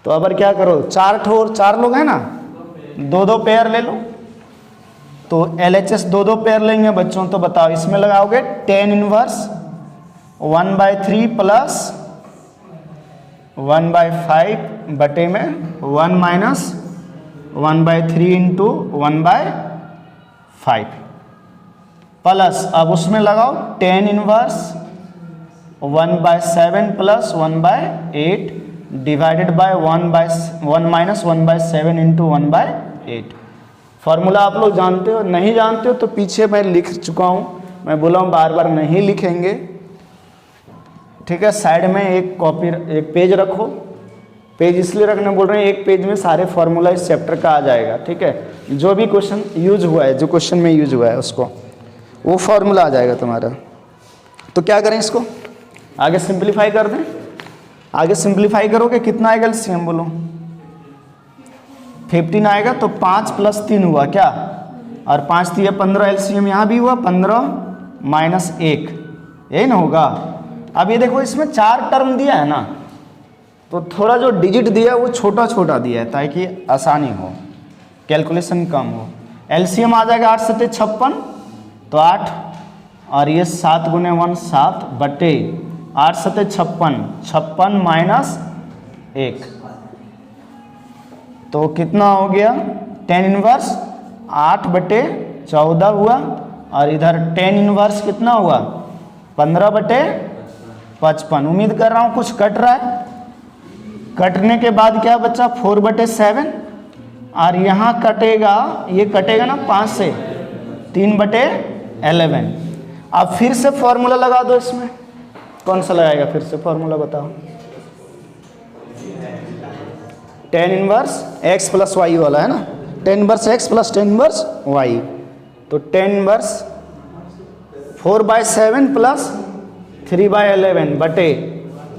तो अब क्या करो, 4 लोग हैं ना, 2 पेयर ले लो। तो LHS 2 पेयर लेंगे बच्चों, तो बताओ इसमें लगाओगे tan इनवर्स 1/3 प्लस 1/5 बटे में 1 माइनस 1/3 इंटू 1/5 प्लस, अब उसमें लगाओ tan inverse 1/7 plus 1/8 divided by 1 minus 1/7 into 1/8। Formula आप लोग जानते हो, नहीं जानते हो तो पीछे मैं लिख चुका हूँ, मैं बोला हूँ बार बार नहीं लिखेंगे। ठीक है, साइड में एक पेज रखो, पेज इसलिए रखने बोल रहे हैं, एक पेज में सारे फॉर्मूला इस चैप्टर का आ जाएगा। ठीक है, जो भी क्वेश्चन यूज हुआ है, जो क्वेश्चन में यूज हुआ है उसको, वो फॉर्मूला आ जाएगा तुम्हारा। तो क्या करें, इसको आगे सिंप्लीफाई कर दें। आगे सिंप्लीफाई करोगे कितना आएगा एलसीएम बोलो, 15 आएगा। तो 5 + 3 हुआ क्या, और 5 × 3 = 15, एलसीएम यहाँ भी हुआ 15 - 1, यही ना होगा। अब ये देखो इसमें 4 टर्म दिया है ना, तो थोड़ा जो डिजिट दिया है वो छोटा छोटा दिया है ताकि आसानी हो, कैलकुलेशन कम हो। एलसीएम आ जाएगा 8 × 7 = 56, तो 8 और ये 7 × 1 7 बटे 8 × 7 = 56, 56 - 1, तो कितना हो गया, tan इनवर्स 8/14 हुआ, और इधर tan इनवर्स कितना हुआ 15/55। उम्मीद कर रहा हूँ कुछ कट रहा है। कटने के बाद क्या बचा, 4/7, और यहाँ कटेगा, ये कटेगा ना 5 से, 3/11। अब फिर से फॉर्मूला लगा दो इसमें, कौन सा लगाएगा फिर से फॉर्मूला बताओ, tan inverse x plus y वाला है ना, tan inverse x plus tan inverse y। तो tan इनवर्स 4/7 प्लस 3/11 बटे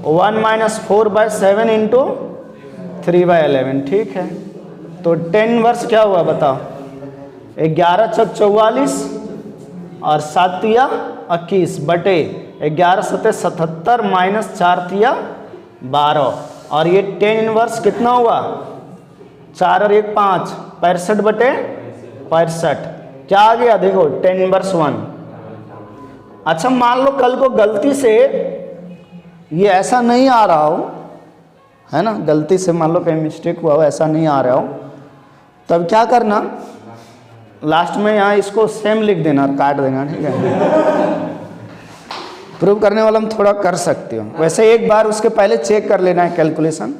1 माइनस 4/7 इंटू 3/11। ठीक है, तो tan इनवर्स क्या हुआ बताओ, 11 × 4 = 44 और 7 × 21 बटे 11 सतह 77 माइनस 4 तिया 12, और ये 10 इनवर्स कितना हुआ 4 और 1 5, 65/65। क्या आ गया देखो 10 इनवर्स 1। अच्छा मान लो कल को गलती से ये ऐसा नहीं आ रहा हो, है ना, गलती से मान लो कहीं मिस्टेक हुआ हो, ऐसा नहीं आ रहा हो, तब क्या करना, लास्ट में यहाँ इसको सेम लिख देना और काट देना, ठीक है। प्रूव करने वाला हम थोड़ा कर सकते हो, वैसे एक बार उसके पहले चेक कर लेना है कैलकुलेशन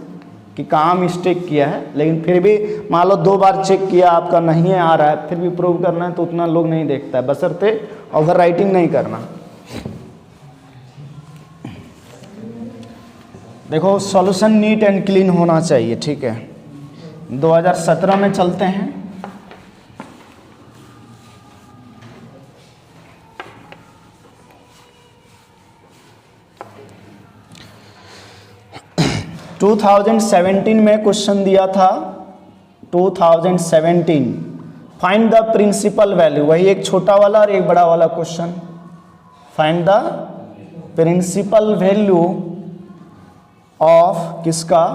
कि कहाँ मिस्टेक किया है, लेकिन फिर भी मान लो 2 बार चेक किया आपका नहीं आ रहा है, फिर भी प्रूव करना है तो उतना लोग नहीं देखता है, बशर्ते ओवर राइटिंग नहीं करना। देखो सॉल्यूशन नीट एंड क्लीन होना चाहिए, ठीक है। 2017 में चलते हैं। टू 2017 में क्वेश्चन दिया था 2017, फाइंड द प्रिंसिपल वैल्यू, वही एक छोटा वाला और एक बड़ा वाला question. Find the principal value of किसका,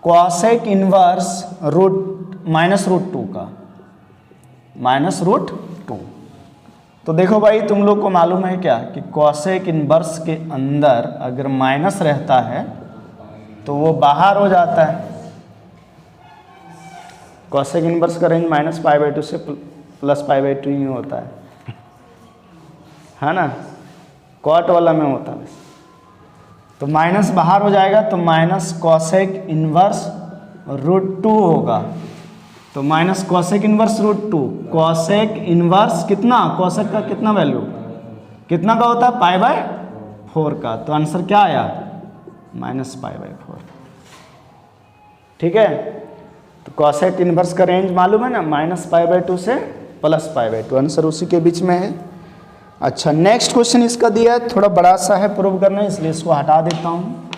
कॉसेक इनवर्स -√2 का, -√2। तो देखो भाई तुम लोग को मालूम है क्या कि कॉसेक इनवर्स के अंदर अगर माइनस रहता है तो वो बाहर हो जाता है। कॉसेक इनवर्स का रेंज -π/2 से +π/2 ही होता है ना, कॉट वाला में होता है। तो माइनस बाहर हो जाएगा तो माइनस कॉसेक इनवर्स √2 होगा। तो minus cosec inverse √2, cosec inverse कितना, कॉसेक का कितना वैल्यू, कितना का होता है π/4 का। तो आंसर क्या आया -π/4, ठीक है। तो कॉसेक इनवर्स का रेंज मालूम है ना, -π/2 से +π/2, आंसर उसी के बीच में है। अच्छा नेक्स्ट क्वेश्चन इसका दिया है, थोड़ा बड़ा सा है प्रूव करना, इसलिए इसको हटा देता हूँ।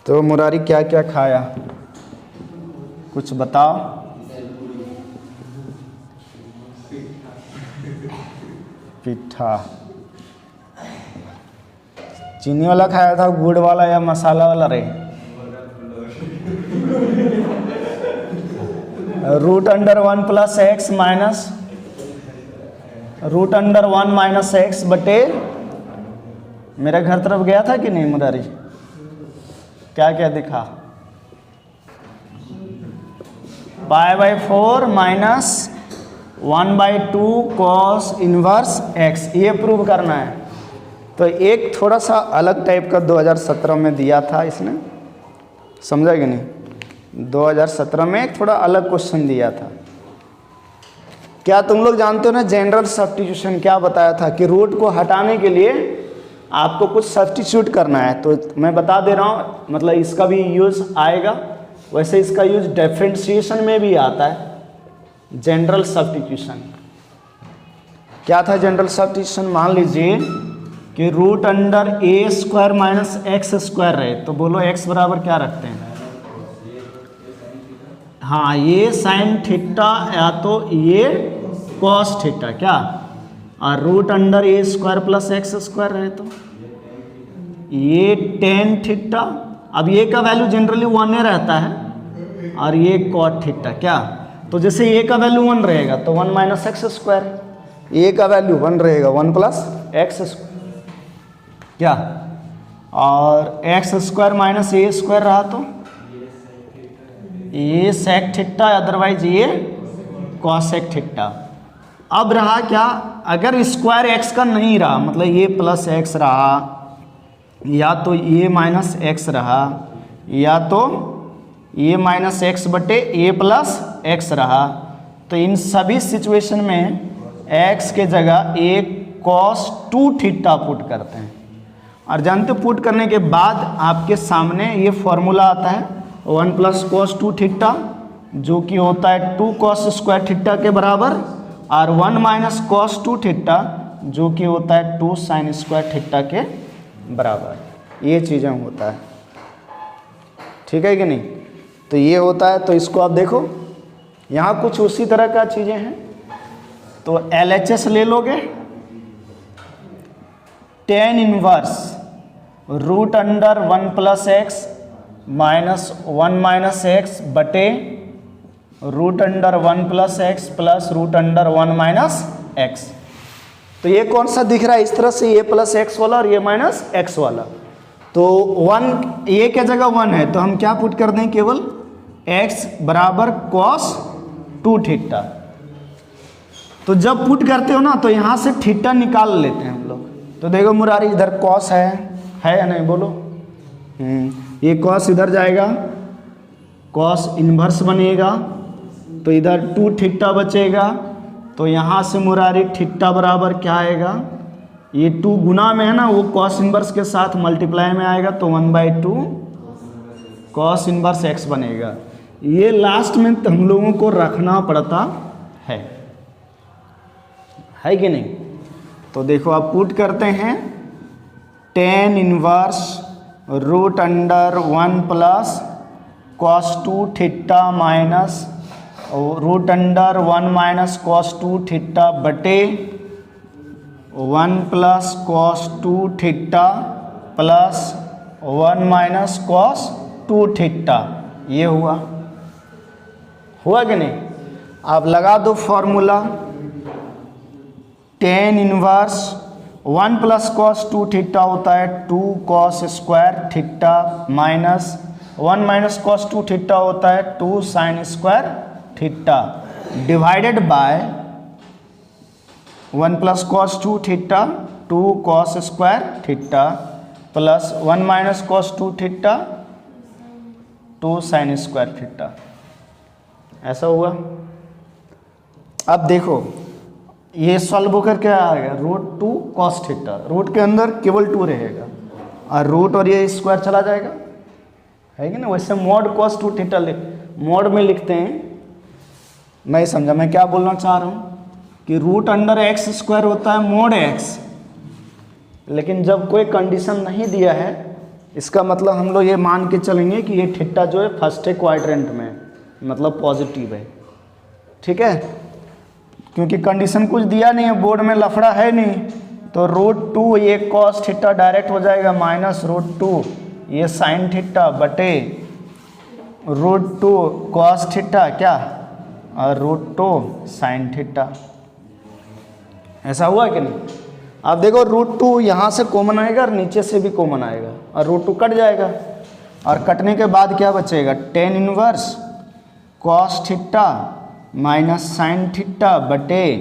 तो मुरारी क्या क्या खाया, कुछ बताओ। पिठा, चीनी वाला खाया था, गुड़ वाला या मसाला वाला रे? √1 + x माइनस √1 - x बटे, मेरे घर तरफ गया था कि नहीं मुरारी, क्या क्या दिखा, π/4 - 1/2 cos इनवर्स x, ये प्रूव करना है। तो एक थोड़ा सा अलग टाइप का 2017 में दिया था इसने, समझा कि नहीं, 2017 में एक थोड़ा अलग क्वेश्चन दिया था। क्या तुम लोग जानते हो ना जनरल सब्स्टिट्यूशन क्या बताया था कि रूट को हटाने के लिए आपको कुछ सब्स्टिट्यूट करना है। तो मैं बता दे रहा हूँ, मतलब इसका भी यूज़ आएगा, वैसे इसका यूज़ डिफरेंशिएशन में भी आता है। जनरल सब्स्टिट्यूशन क्या था, जनरल सब्स्टिट्यूशन मान लीजिए कि √a² - x² रहे, तो बोलो x बराबर क्या रखते हैं, हाँ ये साइन थीटा या तो ये कॉस थीटा, क्या, और √a² + x² रहे तो ये tan थीटा। अब ये का वैल्यू जनरली 1 रहता है और ये cot थीटा, क्या, तो जैसे ये का वैल्यू 1 रहेगा तो 1 - x², ये का वैल्यू 1 रहेगा 1 + x², क्या, और x² - a² रहा तो ये sec थीटा, अदरवाइज ये cosec थीटा। अब रहा क्या, अगर स्क्वायर x का नहीं रहा, मतलब ये +x रहा, या तो ये -x रहा, या तो ये -x बटे a + x रहा, तो इन सभी सिचुएशन में x के जगह एक cos2 थीटा पुट करते हैं। और जानते पुट करने के बाद आपके सामने ये फॉर्मूला आता है 1 + cos2 थीटा, जो कि होता है 2 cos² थीटा के बराबर, और 1 - cos2 थीटा जो कि होता है 2 sin² थीटा के बराबर। ये चीज़ें होता है, ठीक है कि नहीं। तो ये होता है, तो इसको आप देखो यहाँ कुछ उसी तरह का चीज़ें हैं। तो LHS ले लोगे, tan inverse root under 1 plus x minus 1 minus x बटे root under 1 plus x plus root under 1 minus x. तो ये कौन सा दिख रहा है इस तरह से, ये प्लस एक्स वाला और ये माइनस एक्स वाला। तो 1 ये क्या जगह 1 है तो हम क्या पुट कर दें, केवल x बराबर कॉस 2 थीटा। तो जब पुट करते हो ना तो यहाँ से थीटा निकाल लेते हैं हम लोग। तो देखो मुरारी इधर कॉस है या नहीं बोलो, ये कॉस इधर जाएगा, कॉस इन्वर्स बनेगा, तो इधर 2 थीटा बचेगा। तो यहाँ से मुरारी थीटा बराबर क्या आएगा, ये 2 गुना में है ना, वो कॉस इन्वर्स के साथ मल्टीप्लाई में आएगा, तो 1/2 कॉस इन्वर्स एक्स बनेगा। ये लास्ट में हम लोगों को रखना पड़ता है कि नहीं। तो देखो आप पुट करते हैं, tan inverse root under 1 plus cos 2 theta minus root under 1 minus cos 2 theta बटे 1 plus cos 2 theta plus 1 minus cos 2 theta. ये हुआ कि नहीं। आप लगा दो formula, tan inverse 1 plus cos 2 theta होता है 2 cos square theta minus 1 minus cos 2 theta होता है 2 sine square theta divided by 1 plus cos 2 theta 2 cos square theta plus 1 minus cos 2 theta 2 sine square theta. ऐसा हुआ। अब देखो ये solve होकर क्या आएगा, रूट 2 कॉस थीटा, रूट के अंदर केवल 2 रहेगा और रूट और ये स्क्वायर चला जाएगा, है कि ना। वैसे मॉड कॉस 2 थीटा मॉड में लिखते हैं। नहीं समझा मैं क्या बोलना चाह रहा हूँ कि रूट अंडर एक्स स्क्वायर होता है मॉड एक्स, लेकिन जब कोई कंडीशन नहीं दिया है इसका मतलब हम लोग ये मान के चलेंगे कि ये थीटा जो है फर्स्ट क्वाड्रेंट में, मतलब पॉजिटिव है, ठीक है। क्योंकि कंडीशन कुछ दिया नहीं है, बोर्ड में लफड़ा है नहीं, तो रूट 2 ये कॉस थीटा डायरेक्ट हो जाएगा माइनस रूट 2 ये साइन थीटा बटे रूट 2 कॉस थीटा क्या और रूट 2 साइन थीटा। ऐसा हुआ कि नहीं। अब देखो रूट 2 यहाँ से कॉमन आएगा और नीचे से भी कॉमन आएगा और रूट 2 कट जाएगा और कटने के बाद क्या बचेगा, tan inverse cos theta minus sine theta बटे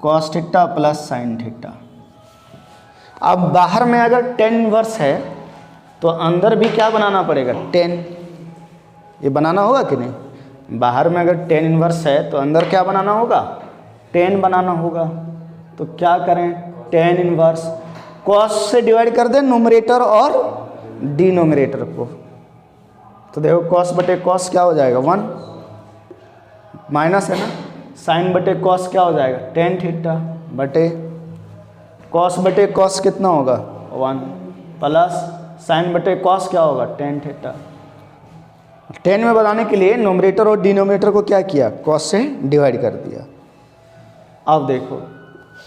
cos theta plus sine theta. अब बाहर में अगर टेन इनवर्स है तो अंदर भी क्या बनाना पड़ेगा, 10, ये बनाना होगा कि नहीं। बाहर में अगर टेन इनवर्स है तो अंदर क्या बनाना होगा, 10 बनाना होगा। तो क्या करें, टेन इनवर्स कॉस से डिवाइड कर दें नोमरेटर और डिनोमिनेटर को। तो देखो कॉस बटे कॉस क्या हो जाएगा 1, माइनस है ना, साइन बटे कॉस क्या हो जाएगा टेन थीटा बटे कॉस बटे कॉस कितना होगा 1 प्लस साइन बटे कॉस क्या होगा टेन थीटा। 10 में बनाने के लिए नोमरेटर और डिनोमिनेटर को क्या किया, कॉस से डिवाइड कर दिया। अब देखो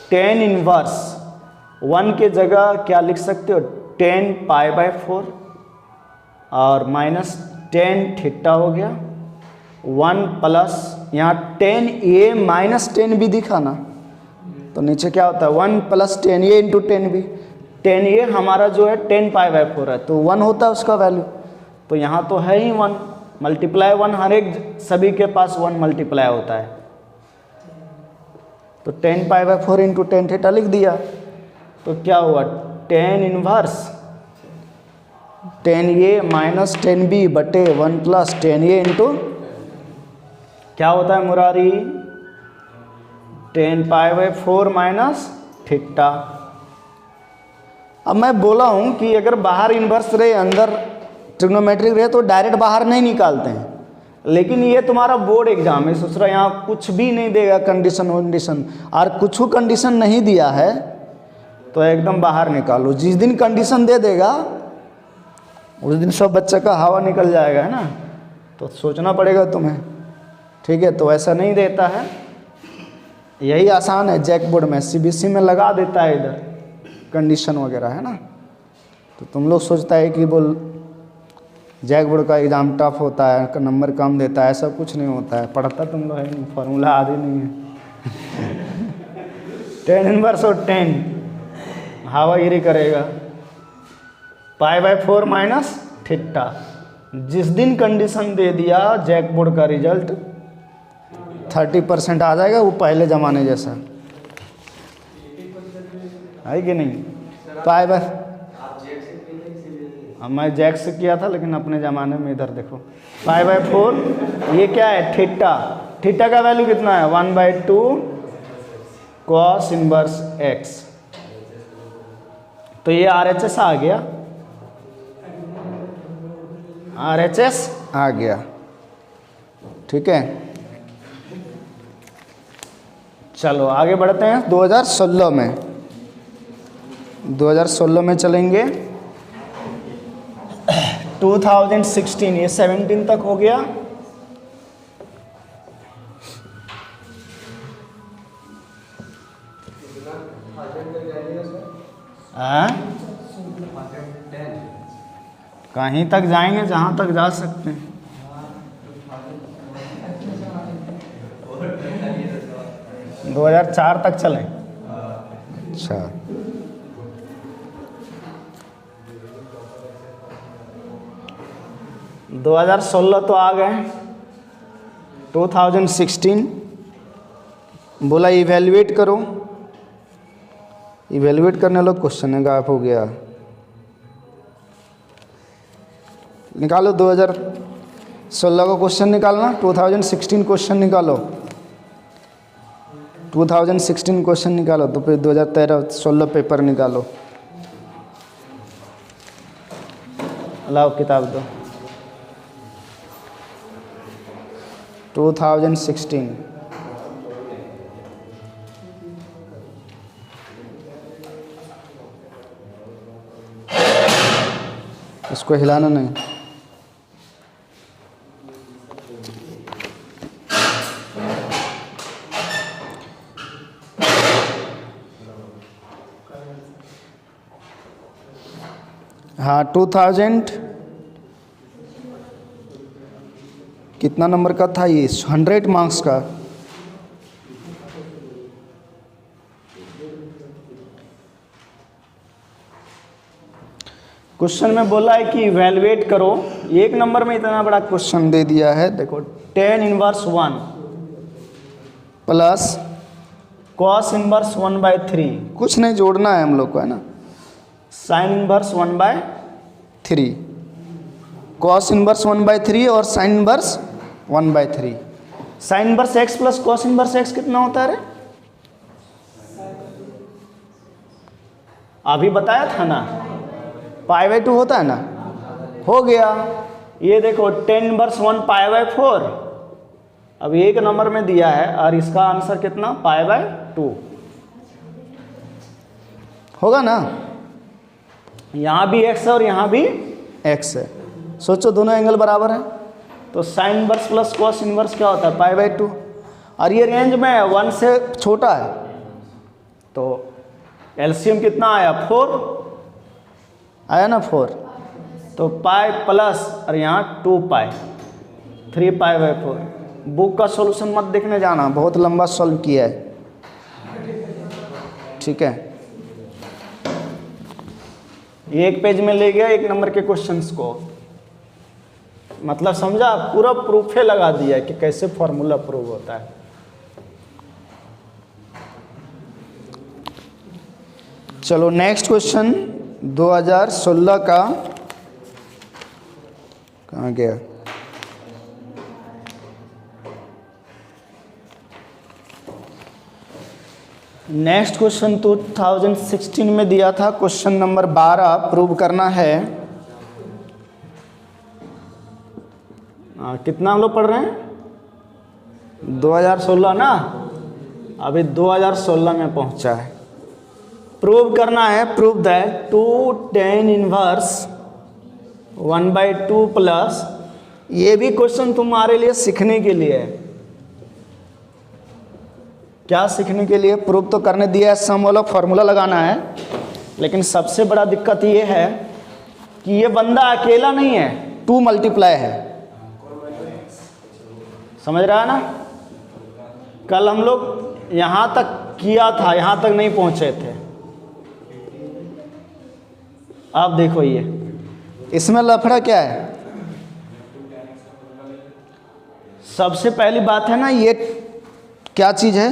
टेन इनवर्स 1 के जगह क्या लिख सकते हो, 10 π/4 और माइनस 10 थीटा हो गया 1 प्लस यहाँ 10a माइनस 10 भी दिखा ना, तो नीचे क्या होता है 1 प्लस 10a इंटू 10 भी, 10a हमारा जो है 10 π/4 है तो 1 होता है उसका वैल्यू। तो यहाँ तो है ही 1, मल्टीप्लाई 1 हर एक सभी के पास 1 मल्टीप्लाई होता है। तो 10 π/4 इंटू 10 थीटा लिख दिया। तो क्या हुआ 10 इनवर्स 10a माइनस 10b बटे 1 प्लस 10a इंटू क्या होता है मुरारी 10 π/4 माइनस थीटा। अब मैं बोला हूँ कि अगर बाहर इन्वर्स रहे अंदर ट्रिग्नोमेट्रिक रहे तो डायरेक्ट बाहर नहीं निकालते हैं, लेकिन ये तुम्हारा बोर्ड एग्जाम है, सोच रहा यहाँ कुछ भी नहीं देगा कंडीशन और कुछ कंडीशन नहीं दिया है तो एकदम बाहर निकालो। जिस दिन कंडीशन दे देगा उस दिन सब बच्चे का हवा निकल जाएगा, है ना, तो सोचना पड़ेगा तुम्हें, ठीक है। तो ऐसा नहीं देता है यही आसान है, जैकबोर्ड में सीबीएसई में लगा देता है इधर कंडीशन वगैरह, है ना। तो तुम लोग सोचता है कि बोल जैकबोर्ड का एग्ज़ाम टफ होता है, नंबर कम देता है, ऐसा कुछ नहीं होता है। पढ़ता तुम लोग है नहीं, फार्मूला आदि नहीं है। 10 इनवर्स और 10 हवागिरी करेगा, π/4 माइनस थीटा। जिस दिन कंडीशन दे दिया जैकबोर्ड का रिजल्ट 30% आ जाएगा, वो पहले ज़माने जैसा है कि नहीं। मैं जैक से किया था, लेकिन अपने ज़माने में इधर देखो π/4, ये क्या है थीटा। थीटा का वैल्यू कितना है 1/2 cos इनवर्स x। तो ये RHS आ गया, RHS आ गया, ठीक है। चलो आगे बढ़ते हैं 2016 में। 2016 में चलेंगे। 2016, ये 17 तक हो गया। कहीं तक जाएंगे जहां तक जा सकते हैं। 2004 तक चलें। अच्छा, दो 2016 तो आ गए। 2016 बोला इवेल्युएट करो। इवेल्युएट करने लो, क्वेश्चन है गायब हो गया। निकालो 2016 का क्वेश्चन निकालना, 2016 क्वेश्चन निकालो। 2016 क्वेश्चन निकालो तो फिर 2013-16 पेपर निकालो। लाओ किताब दो। 2016 इसको हिलाना नहीं। हाँ 2000 कितना नंबर का था ये? 100 मार्क्स का। क्वेश्चन में बोला है कि इवैल्यूएट करो। एक नंबर में इतना बड़ा क्वेश्चन दे दिया है, देखो 10 इनवर्स 1 प्लस cos इनवर्स 1/3, कुछ नहीं जोड़ना है हम लोग को, है ना। साइन इनवर्स 1/3, cos इनवर्स 1/3 और sine inverse 1/3। Sine inverse x plus cos inverse x कितना होता है रे? अभी बताया था ना, π/2 होता है ना, हो गया। ये देखो 10 इनवर्स 1 π/4, अब एक नंबर में दिया है और इसका आंसर कितना π/2 होगा ना। यहाँ भी x है और यहाँ भी x है, सोचो दोनों एंगल बराबर है। तो sine inverse plus cos inverse क्या होता है π/2, और ये रेंज में 1 से छोटा है। तो एलसीएम कितना आया 4 आया ना 4, तो पाई प्लस और यहाँ 2π, 3π/4। बुक का सॉल्यूशन मत देखने जाना, बहुत लंबा सॉल्व किया है, ठीक है। एक पेज में ले गया एक नंबर के क्वेश्चंस को, मतलब समझा, पूरा प्रूफे लगा दिया कि कैसे फॉर्मूला प्रूव होता है। चलो नेक्स्ट क्वेश्चन 2016 का कहाँ गया? नेक्स्ट क्वेश्चन 2016 में दिया था, क्वेश्चन नंबर 12 प्रूव करना है। कितना हम लोग पढ़ रहे हैं? 2016 ना, अभी 2016 में पहुंचा है। प्रूव करना है, prove that 2tan inverse 1/2 plus, ये भी क्वेश्चन तुम्हारे लिए सीखने के लिए है। क्या सीखने के लिए? प्रूफ तो करने दिया है, सम वाला फॉर्मूला लगाना है, लेकिन सबसे बड़ा दिक्कत ये है कि ये बंदा अकेला नहीं है, 2 मल्टीप्लाई है। समझ रहा है ना? कल हम लोग यहाँ तक किया था, यहाँ तक नहीं पहुँचे थे। अब देखो ये इसमें लफड़ा क्या है? सबसे पहली बात है ना, ये क्या चीज़ है?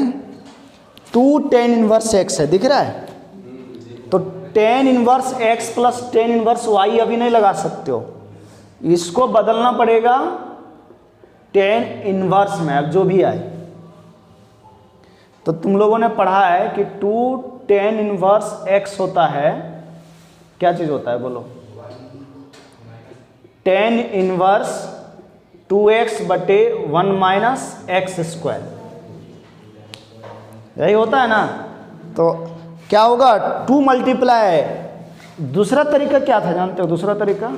2 tan इनवर्स x है, दिख रहा है? तो tan inverse x plus tan inverse y अभी नहीं लगा सकते हो, इसको बदलना पड़ेगा tan इनवर्स में। अब जो भी आए, तो तुम लोगों ने पढ़ा है कि 2 tan इनवर्स x होता है, क्या चीज़ होता है बोलो? tan इनवर्स 2x बटे 1 माइनस एक्स स्क्वायर, यही होता है ना? तो क्या होगा? 2 मल्टीप्लाई। दूसरा तरीका क्या था जानते हो? दूसरा तरीका,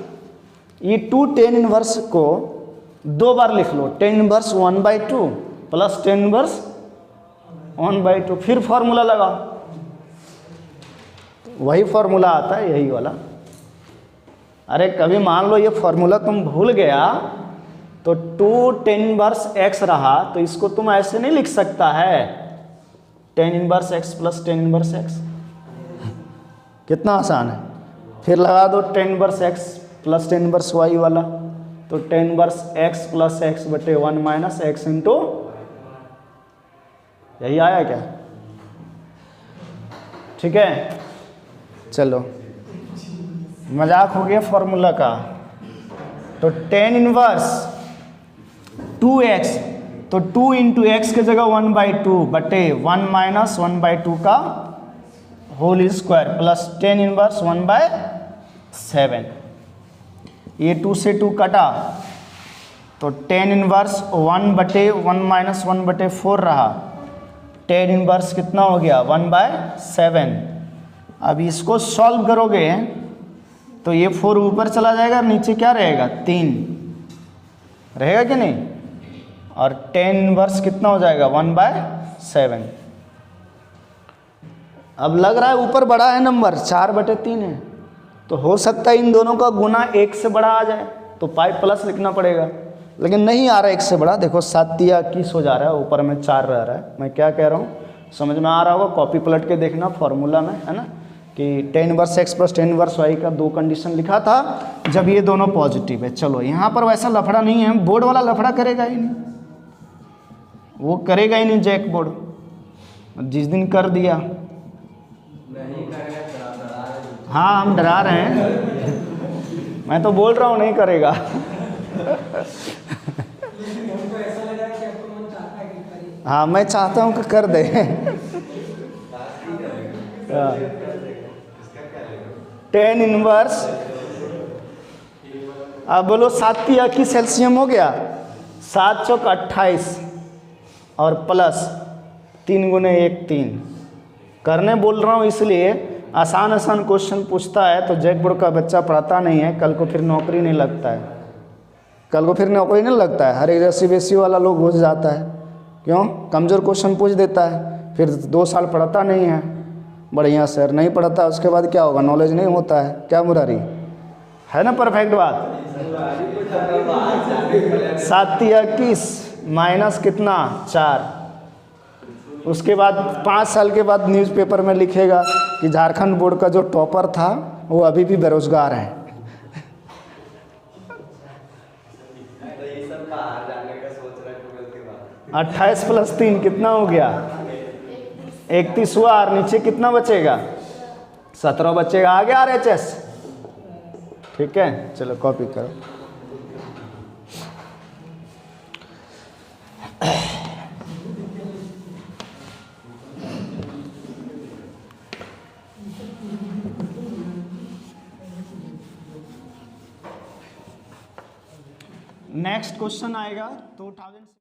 ये 2 tan इनवर्स को 2 बार लिख लो, tan inverse 1/2 plus tan inverse 1/2, फिर फॉर्मूला लगाओ, वही फॉर्मूला आता है, यही वाला। अरे कभी मान लो ये फॉर्मूला तुम भूल गया तो 2 tan इनवर्स x रहा, तो इसको तुम ऐसे नहीं लिख सकता है tan inverse x plus tan inverse x। कितना आसान है। फिर लगा दो tan inverse x plus tan inverse y वाला, तो tan inverse x plus x बटे 1 माइनस एक्स इंटू, यही आया क्या? ठीक है, चलो मजाक हो गया फॉर्मूला का। तो tan इनवर्स 2x, तो 2 इंटू एक्स की जगह 1/2 बटे 1 माइनस 1/2 का whole square plus tan inverse 1/7। ये 2 से 2 कटा, तो tan इनवर्स 1 बटे 1 माइनस 1/4 रहा, tan इनवर्स कितना हो गया? 1/7। अब इसको सॉल्व करोगे तो ये 4 ऊपर चला जाएगा, नीचे क्या रहेगा? 3 रहेगा कि नहीं? और tan इनवर्स कितना हो जाएगा? 1/7। अब लग रहा है ऊपर बड़ा है नंबर, 4/3 है, तो हो सकता है इन दोनों का गुना 1 से बड़ा आ जाए, तो पाई प्लस लिखना पड़ेगा, लेकिन नहीं आ रहा 1 से बड़ा। देखो 7 या 21 हो जा रहा है, ऊपर में 4 रह रहा है। मैं क्या कह रहा हूँ समझ में आ रहा होगा? कॉपी पलट के देखना फॉर्मूला में, है ना, कि tan inverse x plus tan inverse y का 2 कंडीशन लिखा था जब ये दोनों पॉजिटिव है। चलो यहाँ पर वैसा लफड़ा नहीं है, बोर्ड वाला लफड़ा करेगा ही नहीं, वो करेगा ही नहीं जैक बोर्ड। जिस दिन कर दिया, हाँ हम डरा रहे हैं, मैं तो बोल रहा हूँ नहीं करेगा। हाँ मैं चाहता हूँ कि कर दे। tan इनवर्स, अब बोलो 7 की 21 एलसीएम हो गया, 7 चौक 28 और प्लस 3 गुने 1 3। करने बोल रहा हूँ इसलिए आसान आसान क्वेश्चन पूछता है तो जैक बोर्ड का बच्चा पढ़ाता नहीं है, कल को फिर नौकरी नहीं लगता है, कल को फिर नौकरी नहीं लगता है। हर एक रेसिवेसी वाला लोग घुस जाता है, क्यों? कमज़ोर क्वेश्चन पूछ देता है, फिर 2 साल पढ़ाता नहीं है बढ़िया सर, नहीं पढ़ता, उसके बाद क्या होगा? नॉलेज नहीं होता है। क्या मुरारी है ना? परफेक्ट बात। 7 या 21 माइनस कितना? 4। उसके बाद 5 साल के बाद न्यूज़पेपर में लिखेगा कि झारखंड बोर्ड का जो टॉपर था वो अभी भी बेरोजगार है। 28 प्लस 3 कितना हो गया? 31 हुआ, और नीचे कितना बचेगा? 17 बचेगा। आ गया RHS? ठीक है, चलो कॉपी करो। नेक्स्ट क्वेश्चन आएगा 2000